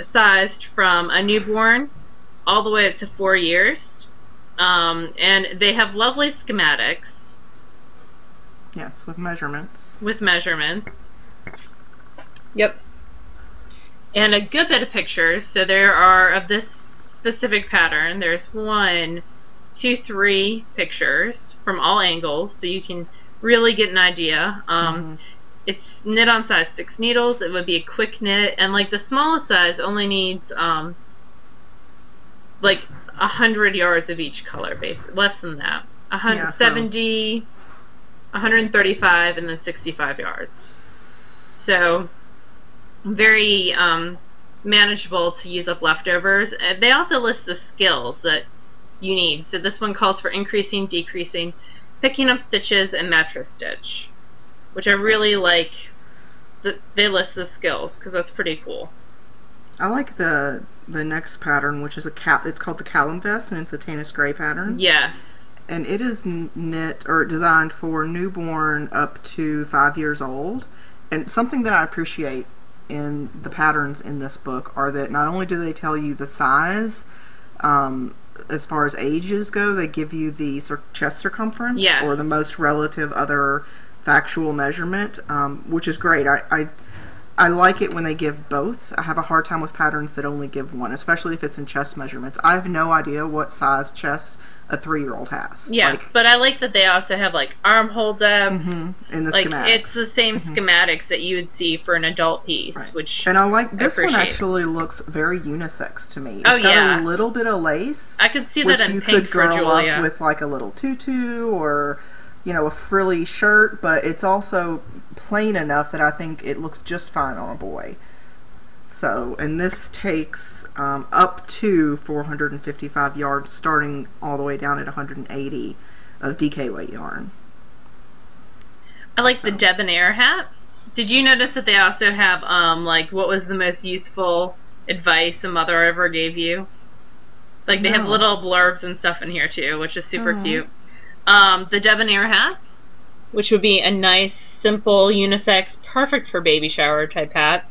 sized from a newborn all the way up to 4 years, and they have lovely schematics. Yes, with measurements. With measurements. Yep. And a good bit of pictures. So there are, of this specific pattern, there's 1, 2, 3 pictures from all angles, so you can really get an idea. It's knit on size 6 needles. It would be a quick knit, and like the smallest size only needs like 100 yards of each color, basically. Less than that. 170, 135, and then 65 yards. So very manageable to use up leftovers. They also list the skills that you need. So this one calls for increasing, decreasing, picking up stitches, and mattress stitch, which I really like. They list the skills because that's pretty cool. I like the next pattern, which is it's called the Callum Vest, and it's a Tanis Gray pattern. Yes. And it is knit or designed for newborn up to 5 years old. And something that I appreciate in the patterns in this book are that not only do they tell you the size, as far as ages go, they give you the chest circumference, yes, or the most relative other factual measurement, which is great. I like it when they give both. I have a hard time with patterns that only give one, especially if it's in chest measurements. I have no idea what size chest a 3-year-old has. Yeah, but I like that they also have like armhole depth. In the schematics. It's the same schematics that you would see for an adult piece, right. Which and I like this one. Actually looks very unisex to me. It's got a little bit of lace. I could see that in you pink could girl for Julia. up with like a little tutu or a frilly shirt, but it's also plain enough that I think it looks just fine on a boy. So, and this takes up to 455 yards, starting all the way down at 180 of DK weight yarn. I like the debonair hat. Did you notice that they also have like what was the most useful advice a mother ever gave you? Like they have little blurbs and stuff in here too, which is super cute. The debonair hat, which would be a nice, simple, unisex, perfect for baby shower type hat.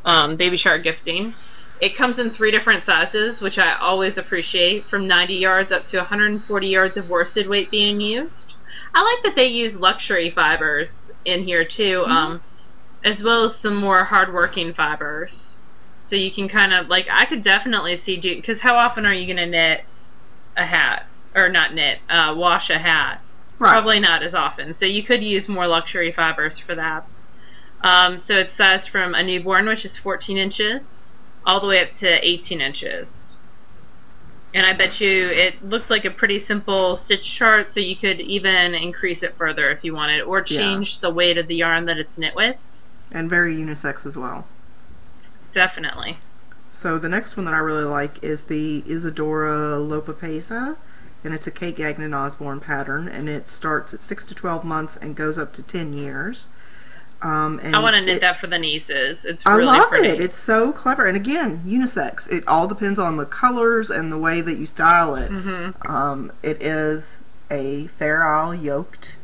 Baby shower gifting. It comes in 3 different sizes, which I always appreciate, from 90 yards up to 140 yards of worsted weight being used. I like that they use luxury fibers in here too, as well as some more hard-working fibers. So you can kind of, like, I could definitely see, because how often are you going to knit a hat? Or not knit, wash a hat? Right. Probably not as often. So you could use more luxury fibers for that. So it's sized from a newborn, which is 14 inches, all the way up to 18 inches. And I bet you it looks like a pretty simple stitch chart, so you could even increase it further if you wanted, or change the weight of the yarn that it's knit with. And very unisex as well. Definitely. So the next one that I really like is the Isadora Lopapesa, and it's a Kate Gagnon Osborne pattern, and it starts at 6 to 12 months and goes up to 10 years. And I want to knit that for the nieces. It's really pretty. I love it. It's so clever. And again, unisex. It all depends on the colors and the way that you style it. It is a Fair Isle yoked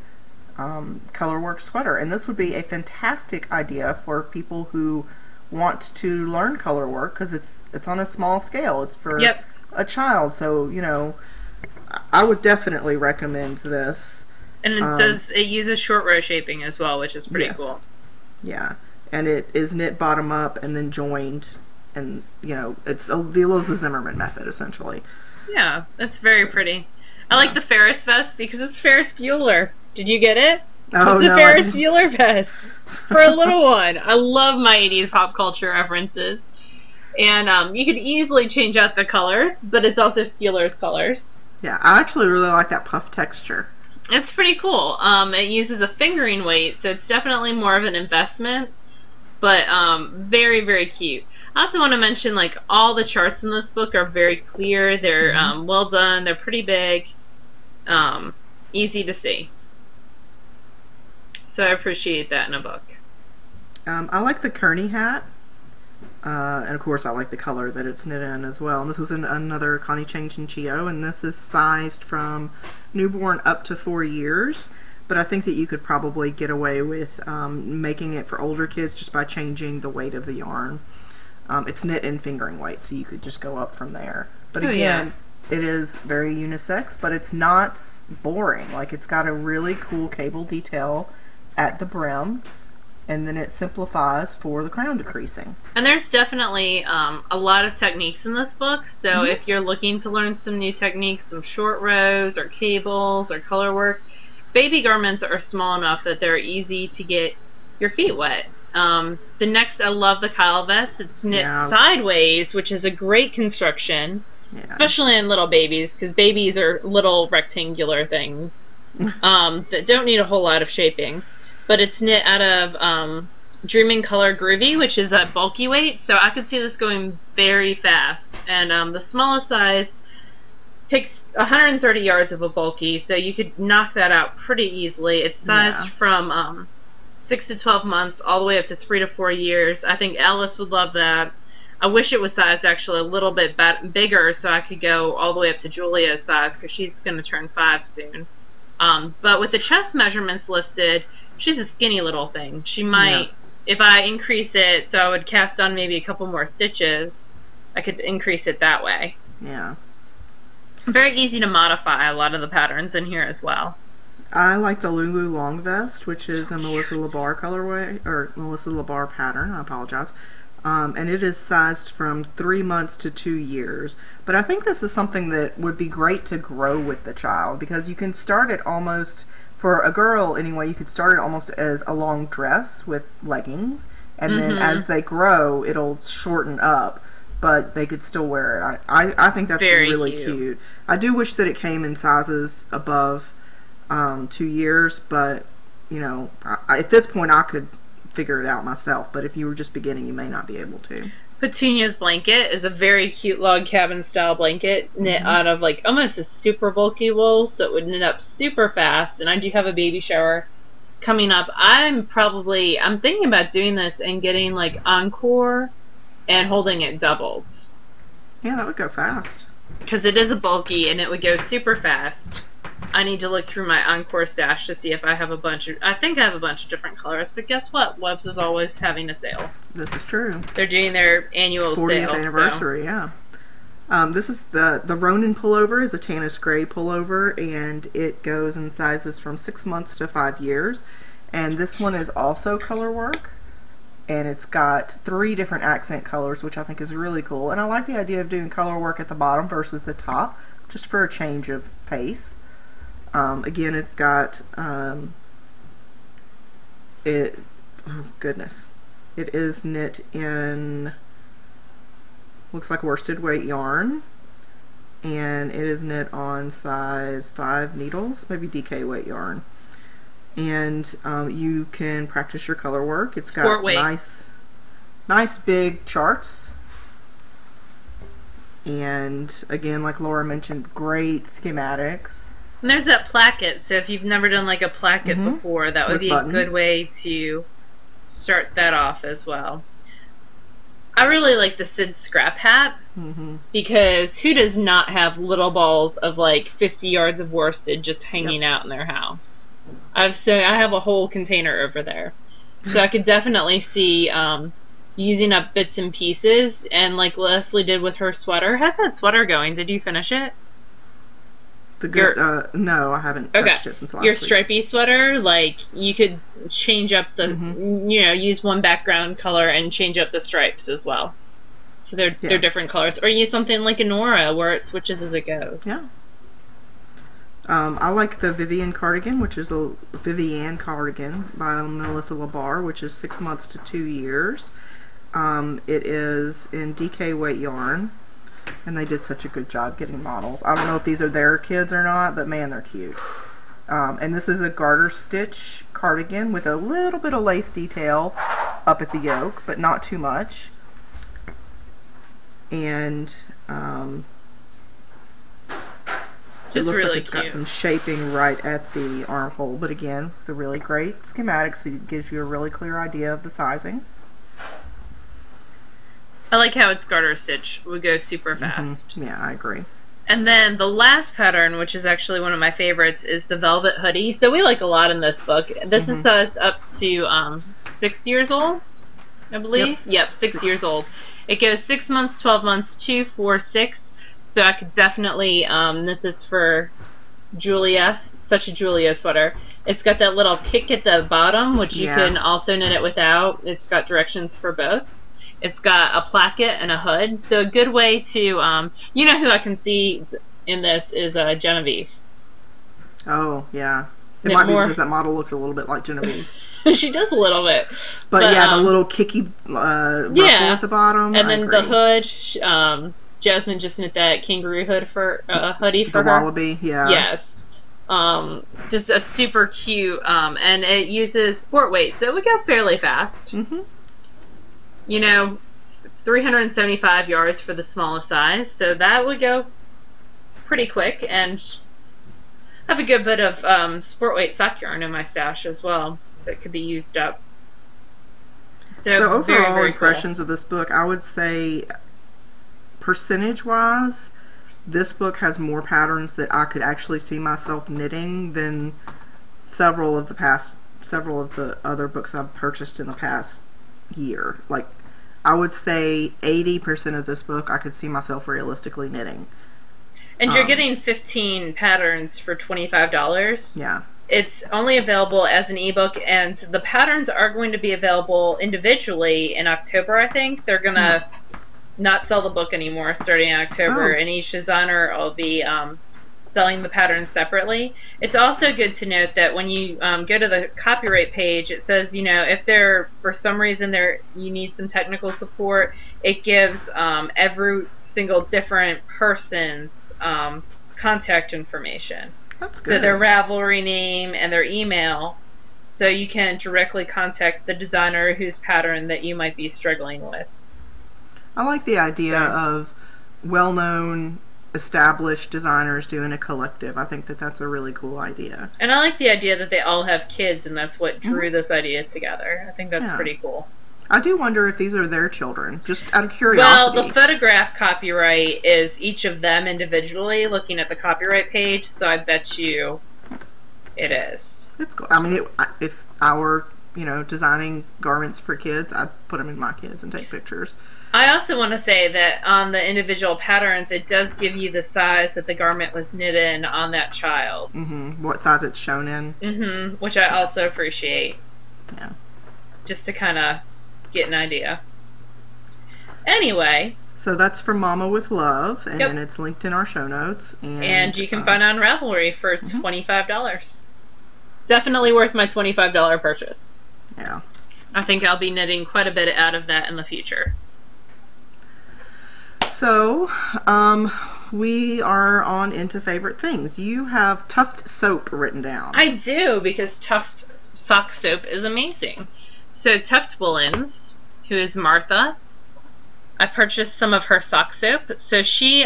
colorwork sweater. And this would be a fantastic idea for people who want to learn colorwork, because it's on a small scale. It's for a child. So, I would definitely recommend this. And it uses short row shaping as well, which is pretty cool. Yeah. And it is knit bottom up and then joined, and it's a deal of the Zimmerman method essentially. Yeah, it's very pretty. I like the Ferris vest because it's Ferris Bueller. Did you get it? Oh, it's a Ferris Bueller vest for a little one. I love my 80s pop culture references. And you could easily change out the colors, but it's also Steelers colors. Yeah, I actually really like that puff texture. It's pretty cool. It uses a fingering weight, so it's definitely more of an investment, but very, very cute. I also want to mention, like, all the charts in this book are very clear. They're well done. They're pretty big, easy to see. So I appreciate that in a book. I like the Kearney hat. And of course I like the color that it's knit in as well. And this is another Connie Chang Chinchillo, and this is sized from newborn up to 4 years. But I think that you could probably get away with making it for older kids just by changing the weight of the yarn. It's knit in fingering weight, so you could just go up from there. But again, it is very unisex, but it's not boring. Like, it's got a really cool cable detail at the brim, and then it simplifies for the crown decreasing. And there's definitely a lot of techniques in this book, so if you're looking to learn some new techniques, some short rows or cables or color work, baby garments are small enough that they're easy to get your feet wet. The next, I love the Kyle vest. It's knit sideways, which is a great construction, especially in little babies, because babies are little rectangular things that don't need a whole lot of shaping. But it's knit out of Dreaming Color Groovy, which is a bulky weight, so I could see this going very fast. And the smallest size takes 130 yards of a bulky, so you could knock that out pretty easily. It's sized from 6 to 12 months all the way up to 3 to 4 years. I think Alice would love that. I wish it was sized actually a little bit bigger so I could go all the way up to Julia's size because she's going to turn 5 soon. But with the chest measurements listed, she's a skinny little thing. She might, if I increase it so I would cast on maybe a couple more stitches, I could increase it that way. Yeah. Very easy to modify a lot of the patterns in here as well. I like the Lulu long vest, which is a Melissa Labar colorway, or Melissa Labar pattern, I apologize. And it is sized from 3 months to 2 years. But I think this is something that would be great to grow with the child, because you can start it almost, for a girl anyway, you could start it almost as a long dress with leggings, and then as they grow, it'll shorten up, but they could still wear it. I think that's Very really cute. I do wish that it came in sizes above 2 years, but you know, at this point I could figure it out myself, but if you were just beginning, you may not be able to. Petunia's blanket is a very cute log cabin style blanket knit out of like almost a super bulky wool, so it would knit up super fast. And I do have a baby shower coming up. I'm thinking about doing this and getting like Encore and holding it doubled. Yeah, that would go fast. Because it is a bulky and it would go super fast. I need to look through my Encore stash to see if I have a bunch of... I think I have a bunch of different colors, but guess what? Webb's is always having a sale. This is true. They're doing their annual 40th sale. anniversary, so. Yeah. This is the Ronin pullover is a tannish gray pullover, and it goes in sizes from 6 months to 5 years. And this one is also color work, and it's got 3 different accent colors, which I think is really cool. And I like the idea of doing color work at the bottom versus the top, just for a change of pace. Again, it's got, oh goodness, it is knit in, looks like worsted weight yarn, and it is knit on size 5 needles, maybe DK weight yarn. And you can practice your color work. It's got nice big charts. And again, like Laura mentioned, great schematics. And there's that placket, so if you've never done like a placket before, that would be a good way to start that off as well. I really like the Sid scrap hat, because who does not have little balls of like 50 yards of worsted just hanging out in their house? I have a whole container over there. So I could definitely see using up bits and pieces, and like Leslie did with her sweater. How's that sweater going? Did you finish it? No, I haven't touched it since last week. Your stripy sweater, like, you could change up the, you know, use one background color and change up the stripes as well. So they're different colors. Or use something like a Nora where it switches as it goes. Yeah. I like the Vivian cardigan, which is a Vivian cardigan by Melissa Labar, which is 6 months to 2 years. It is in DK weight yarn. And they did such a good job getting models. I don't know if these are their kids or not, but man, they're cute. And this is a garter stitch cardigan with a little bit of lace detail up at the yoke, but not too much. And it looks really like it's got some shaping right at the armhole, but again, the really great schematics, so it gives you a really clear idea of the sizing. I like how it's garter stitch. Would go super fast. Yeah, I agree. And then the last pattern, which is actually one of my favorites, is the velvet hoodie. So we like a lot in this book. This is us up to 6 years old, I believe. Yep, 6 years old. It goes 6 months, 12 months, 2, 4, 6. So I could definitely knit this for Julia. Such a Julia sweater. It's got that little kick at the bottom, which you can also knit it without. It's got directions for both. It's got a placket and a hood, so a good way to, you know who I can see in this is Genevieve. Oh, yeah. It might be because that model looks a little bit like Genevieve. She does a little bit. But yeah, the little kicky ruffle at the bottom. And then the hood, Jasmine just knit that kangaroo hood for hoodie for her. The wallaby, yeah. Yes. Just a super cute, and it uses sport weight, so it would go fairly fast. You know, 375 yards for the smallest size, so that would go pretty quick, and I have a good bit of sport weight sock yarn in my stash as well that could be used up. So overall very, very impressions of this book, I would say percentage-wise, this book has more patterns that I could actually see myself knitting than several of the other books I've purchased in the past year. Like, I would say 80% of this book I could see myself realistically knitting. And you're getting 15 patterns for $25. Yeah. It's only available as an ebook, and the patterns are going to be available individually in October, I think. They're going to not sell the book anymore starting in October, and each designer will be selling the patterns separately. It's also good to note that when you go to the copyright page, it says, if there, for some reason, you need some technical support, it gives every single different person's contact information. That's good. So their Ravelry name and their email, so you can directly contact the designer whose pattern that you might be struggling with. I like the idea of well-known, established designers doing a collective. I think that that's a really cool idea. And I like the idea that they all have kids, and that's what drew this idea together. I think that's pretty cool. I do wonder if these are their children, just out of curiosity. Well, the photograph copyright is each of them individually, looking at the copyright page, so I bet you it is. It's cool. I mean, if I were, designing garments for kids, I'd put them in my kids and take pictures. I also want to say that on the individual patterns, it does give you the size that the garment was knit in on that child. What size it's shown in. Which I also appreciate. Yeah. Just to kind of get an idea. Anyway. So that's from Mama with Love, and then it's linked in our show notes. And you can find it on Ravelry for $25. Definitely worth my $25 purchase. Yeah. I think I'll be knitting quite a bit out of that in the future. So, we are on into favorite things. You have Tuft soap written down. I do, because Tuft sock soap is amazing. So Tuft Woolens, who is Martha, I purchased some of her sock soap. So she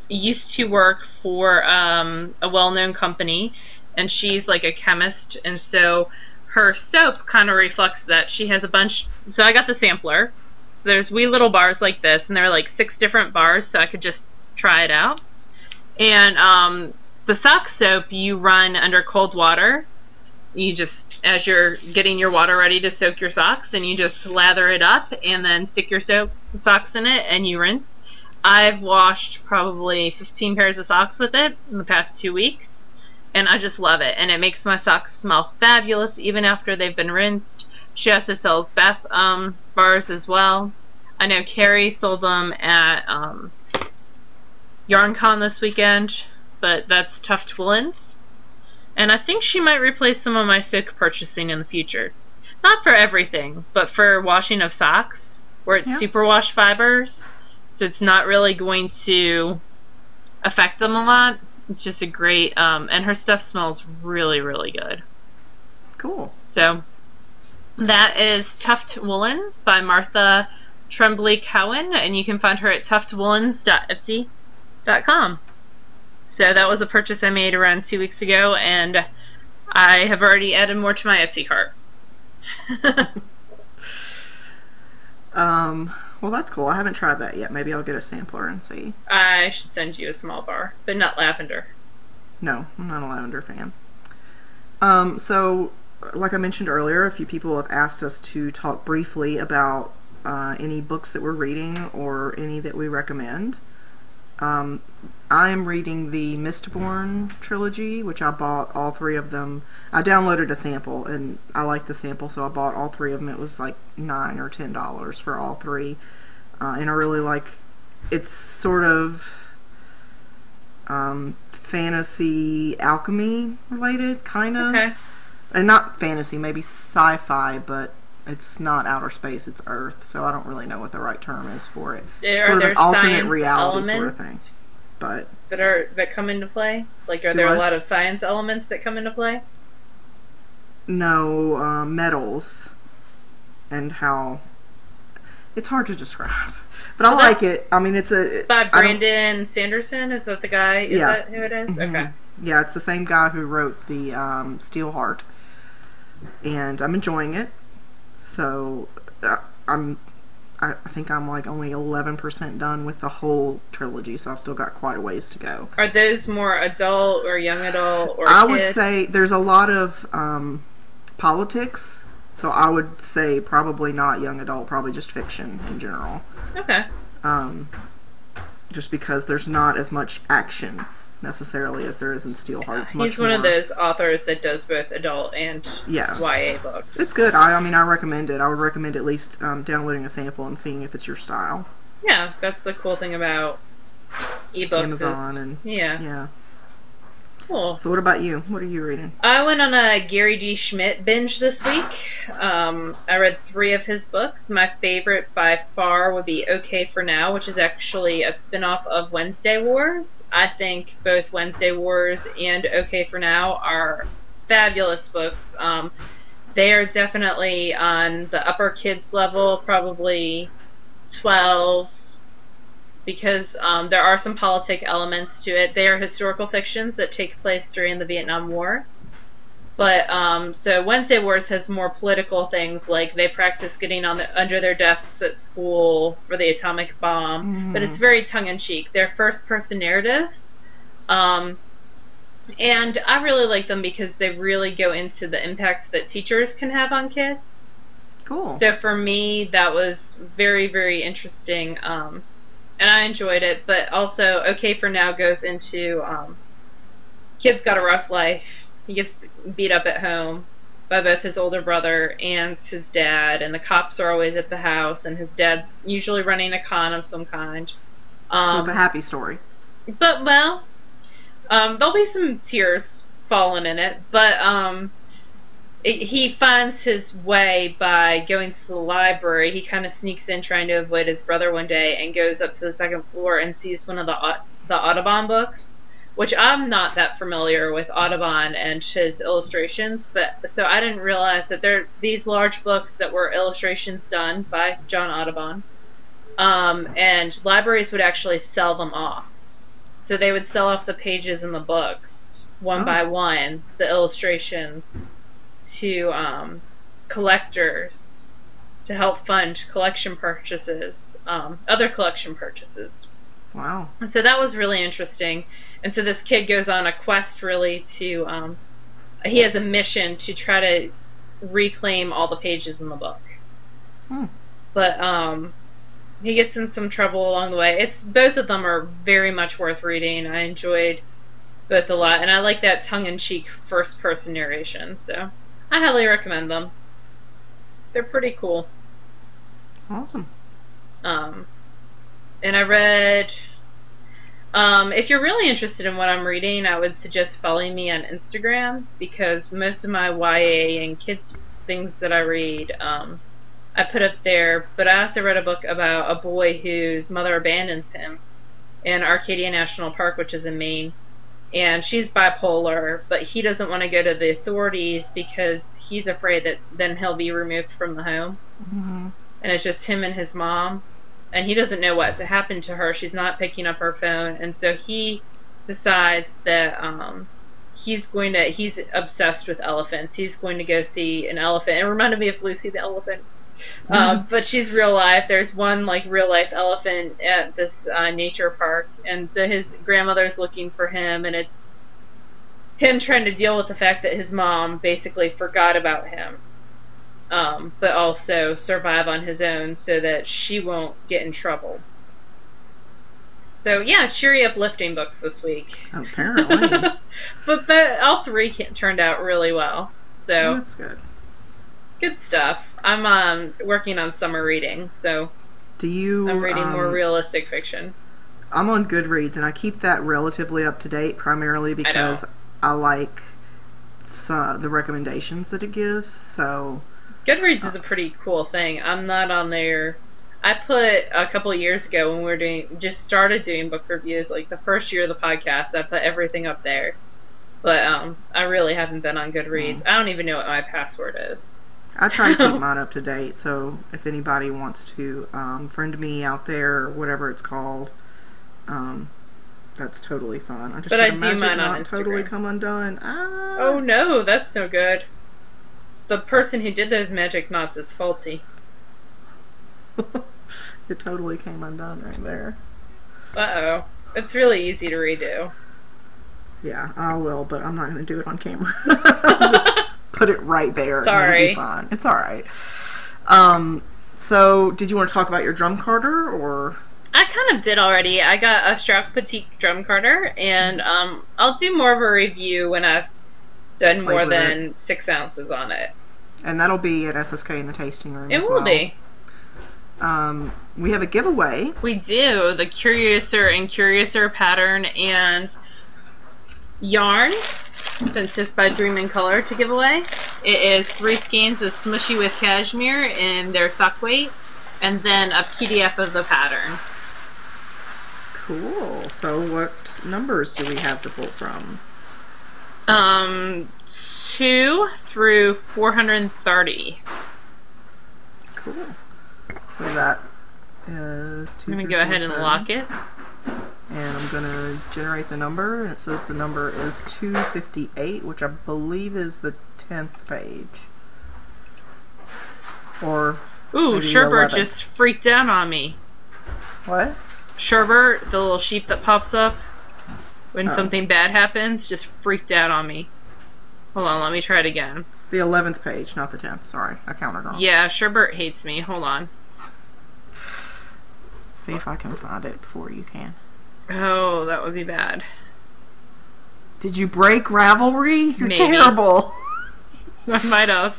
used to work for a well-known company, and she's like a chemist, and so her soap kind of reflects that. She has a bunch. So I got the sampler. So there's wee little bars like this, and there are like 6 different bars, so I could just try it out. And the sock soap you run under cold water. You just, as you're getting your water ready to soak your socks, and you just lather it up and then stick your socks in it and you rinse. I've washed probably 15 pairs of socks with it in the past 2 weeks, and I just love it. And it makes my socks smell fabulous even after they've been rinsed. She also sells bath bars as well. I know Carrie sold them at YarnCon this weekend, but that's Tuft Woolens. And I think she might replace some of my soak purchasing in the future. Not for everything, but for washing of socks, where it's superwash fibers, so it's not really going to affect them a lot. It's just a great, and her stuff smells really, really good. Cool. So that is Tuft Woolens by Martha Tremblay Cowan, and you can find her at tuftwoolens.etsy.com. So that was a purchase I made around 2 weeks ago, and I have already added more to my Etsy cart. Well, that's cool. I haven't tried that yet. Maybe I'll get a sampler and see. I should send you a small bar, but not lavender. No, I'm not a lavender fan. So, like I mentioned earlier, a few people have asked us to talk briefly about any books that we're reading or any that we recommend. I'm reading the Mistborn trilogy, which I bought all 3 of them. I downloaded a sample, and I liked the sample, so I bought all 3 of them. It was like $9 or $10 for all 3. And I really like, it's sort of fantasy alchemy related, kind of. Okay. And not fantasy, maybe sci-fi, but it's not outer space, it's Earth, so I don't really know what the right term is for it. Sort of an alternate reality sort of thing. But that come into play? Like, are there a lot of science elements that come into play? No, metals and how it's hard to describe. But I like it. I mean, it's by Brandon Sanderson. Is that the guy? Is that who it is? Mm-hmm. Okay. Yeah, it's the same guy who wrote the Steelheart, and I'm enjoying it. So I'm I think I'm like only 11% done with the whole trilogy, so I've still got quite a ways to go. Are those more adult or young adult or I kids? would say there's a lot of politics, so I would say probably not young adult, probably just fiction in general. Okay. Just because there's not as much action necessarily as there is in Steelheart. It's much He's one more of those authors that does both adult and YA books. It's good. I mean, I recommend it. I would recommend at least downloading a sample and seeing if it's your style. Yeah, that's the cool thing about ebooks. Amazon and yeah. Cool. So what about you? What are you reading? I went on a Gary D. Schmidt binge this week. I read 3 of his books. My favorite by far would be Okay for Now, which is actually a spin-off of Wednesday Wars. I think both Wednesday Wars and Okay for Now are fabulous books. They are definitely on the upper kids level, probably 12, because there are some politic elements to it. They are historical fictions that take place during the Vietnam War. But, so Wednesday Wars has more political things, like they practice getting under their desks at school for the atomic bomb. But it's very tongue-in-cheek. They're first-person narratives. And I really like them because they really go into the impact that teachers can have on kids. Cool. So for me, that was very, very interesting. And I enjoyed it, but also Okay for Now goes into kid's got a rough life. He gets beat up at home by both his older brother and his dad, and the cops are always at the house, and his dad's usually running a con of some kind. So it's a happy story. But, well, there'll be some tears falling in it, but he finds his way by going to the library. He kind of sneaks in trying to avoid his brother one day and goes up to the second floor and sees one of the Audubon books, which I'm not that familiar with Audubon and his illustrations, but so I didn't realize that there are these large books that were illustrations done by John Audubon, and libraries would actually sell them off. So they would sell off the pages in the books one by one, the illustrations, to collectors to help fund collection purchases, other collection purchases. Wow. So that was really interesting. And so this kid goes on a quest really to, he has a mission to try to reclaim all the pages in the book. But he gets in some trouble along the way. Both of them are very much worth reading. I enjoyed both a lot, and I like that tongue-in-cheek first-person narration, so I highly recommend them. They're pretty cool. Awesome. And I read, if you're really interested in what I'm reading, I would suggest following me on Instagram, because most of my YA and kids things that I read, I put up there. But I also read a book about a boy whose mother abandons him in Arcadia National Park, which is in Maine. And she's bipolar, but he doesn't want to go to the authorities because he's afraid that then he'll be removed from the home. And it's just him and his mom. And he doesn't know what's happened to her. She's not picking up her phone. And so he decides that he's obsessed with elephants. He's going to go see an elephant. It reminded me of Lucy the elephant. But she's real life. There's one like real life elephant at this nature park, and so his grandmother's looking for him, and it's him trying to deal with the fact that his mom basically forgot about him, but also survive on his own so that she won't get in trouble. So yeah, cheery, uplifting books this week. Apparently. But all 3 turned out really well. So that's good. Good stuff. I'm working on summer reading, so I'm reading more realistic fiction. I'm on Goodreads, and I keep that relatively up to date, primarily because I like the recommendations that it gives. So Goodreads is a pretty cool thing. I'm not on there. I put a couple of years ago when we were started doing book reviews, like the first year of the podcast, I put everything up there. But I really haven't been on Goodreads. I don't even know what my password is. I try to keep mine up to date, so if anybody wants to friend me out there, or whatever it's called, that's totally fun. I do mine on Instagram. Totally come undone. Oh no, that's no good. the person who did those magic knots is faulty. It totally came undone right there. Uh-oh. It's really easy to redo. Yeah, I will, but I'm not going to do it on camera. Just put it right there. Sorry. And it'll be fine. It's alright. So, did you want to talk about your drum carder, or...? I kind of did already. I got a Strauch Petite drum carder, and I'll do more of a review when I've done more than 6 ounces on it. And that'll be at SSK in the tasting room as well. It will be. We have a giveaway. We do. The Curiouser and Curiouser pattern and yarn, since it's by Dream in Color, to give away. It is 3 skeins of Smushy with Cashmere in their sock weight, and then a PDF of the pattern. Cool. So what numbers do we have to pull from? 2 through 430. Cool. So that is 2 Let me go ahead and lock it. And I'm going to generate the number, and it says the number is 258, which I believe is the 10th page. Or ooh, Sherbert just freaked out on me. What? Sherbert, the little sheep that pops up when something bad happens, just freaked out on me. Hold on, let me try it again. The 11th page, not the 10th. Sorry, I counted wrong. Yeah, Sherbert hates me. Hold on. Let's see if I can find it before you can. Oh, that would be bad. Did you break Ravelry? You're Maybe. Terrible. I might have.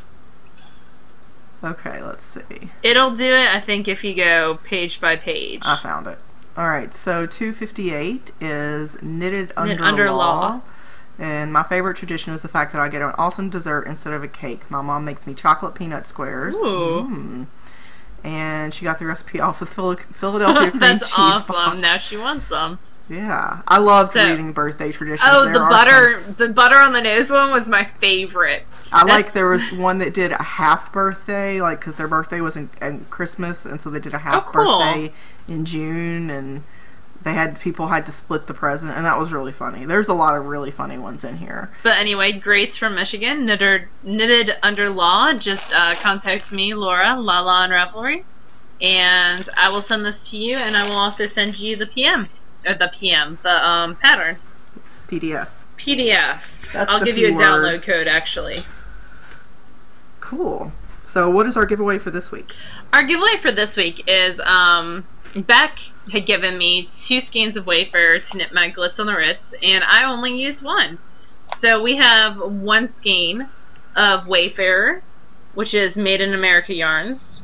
Okay, let's see. It'll do it, I think, if you go page by page. I found it. Alright, so 258 is Knitted Under Law. And my favorite tradition is the fact that I get an awesome dessert instead of a cake. My mom makes me chocolate peanut squares. Ooh. And she got the recipe off of Philadelphia cream That's cheese awesome. box. Now she wants some. Yeah. I loved reading birthday traditions. Oh, the butter on the nose one was my favorite. There was one that did a half birthday, like, because their birthday was in Christmas, and so they did a half birthday in June, and people had to split the present, and that was really funny. There's a lot of really funny ones in here. But anyway, Grace from Michigan, Knitted Under Law, just contacts me, Laura, Lala on Ravelry, and I will send this to you, and I will also send you the pattern. PDF. I'll give you a download code, actually. Cool. So what is our giveaway for this week? Our giveaway for this week is, Beck had given me 2 skeins of Wayfarer to knit my Glitz on the Ritz, and I only used 1. So we have 1 skein of Wayfarer, which is Made in America yarns,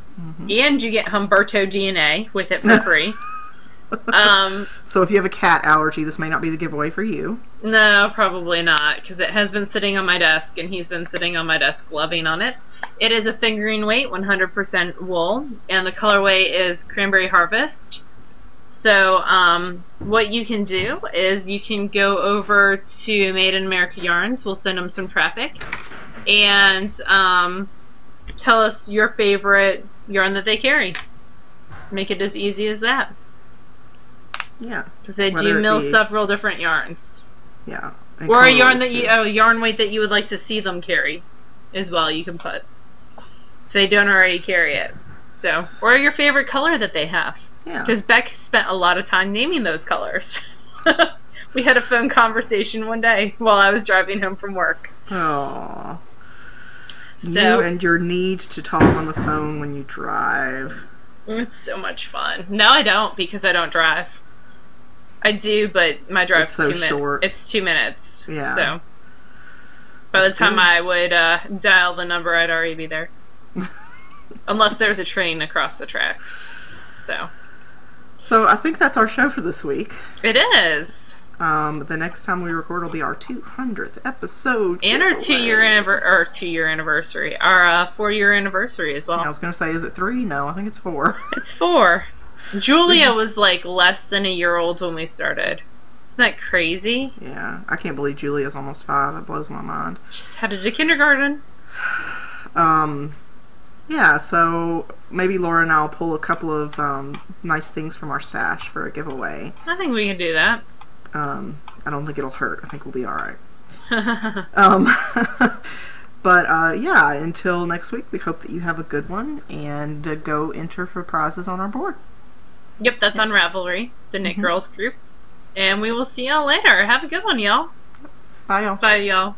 and you get Humberto DNA with it for free. So if you have a cat allergy, this may not be the giveaway for you. No, probably not, because it has been sitting on my desk, and he's been sitting on my desk loving on it. It is a fingering weight, 100% wool, and the colorway is Cranberry Harvest. So, what you can do is you can go over to Made in America Yarns, we'll send them some traffic, and tell us your favorite yarn that they carry. Let's make it as easy as that. Yeah. Because they do mill several different yarns. Yeah. Or a yarn that yarn weight that you would like to see them carry as well, you can put. If they don't already carry it. So, or your favorite color that they have. Yeah. Because Beck spent a lot of time naming those colors. We had a phone conversation one day while I was driving home from work. Aww. You and your need to talk on the phone when you drive. It's so much fun. No, I don't, because I don't drive. I do, but my drive's so short. It's 2 minutes. Yeah. So by the time I would dial the number, I'd already be there. Unless there's a train across the tracks. So I think that's our show for this week. It is. The next time we record will be our 200th episode. And our 2-year anniversary. Our 4-year anniversary as well. Yeah, I was going to say, is it 3? No, I think it's 4. It's 4. Julia was like less than a year old when we started. Isn't that crazy? Yeah, I can't believe Julia's almost 5. That blows my mind. She's headed to kindergarten. Yeah, so maybe Laura and I'll pull a couple of nice things from our stash for a giveaway. I think we can do that. I don't think it'll hurt. I think we'll be alright. But yeah, until next week, we hope that you have a good one, and go enter for prizes on our board. Yep, that's on Ravelry, the Knit Girls group. And we will see y'all later. Have a good one, y'all. Bye, y'all. Bye, y'all.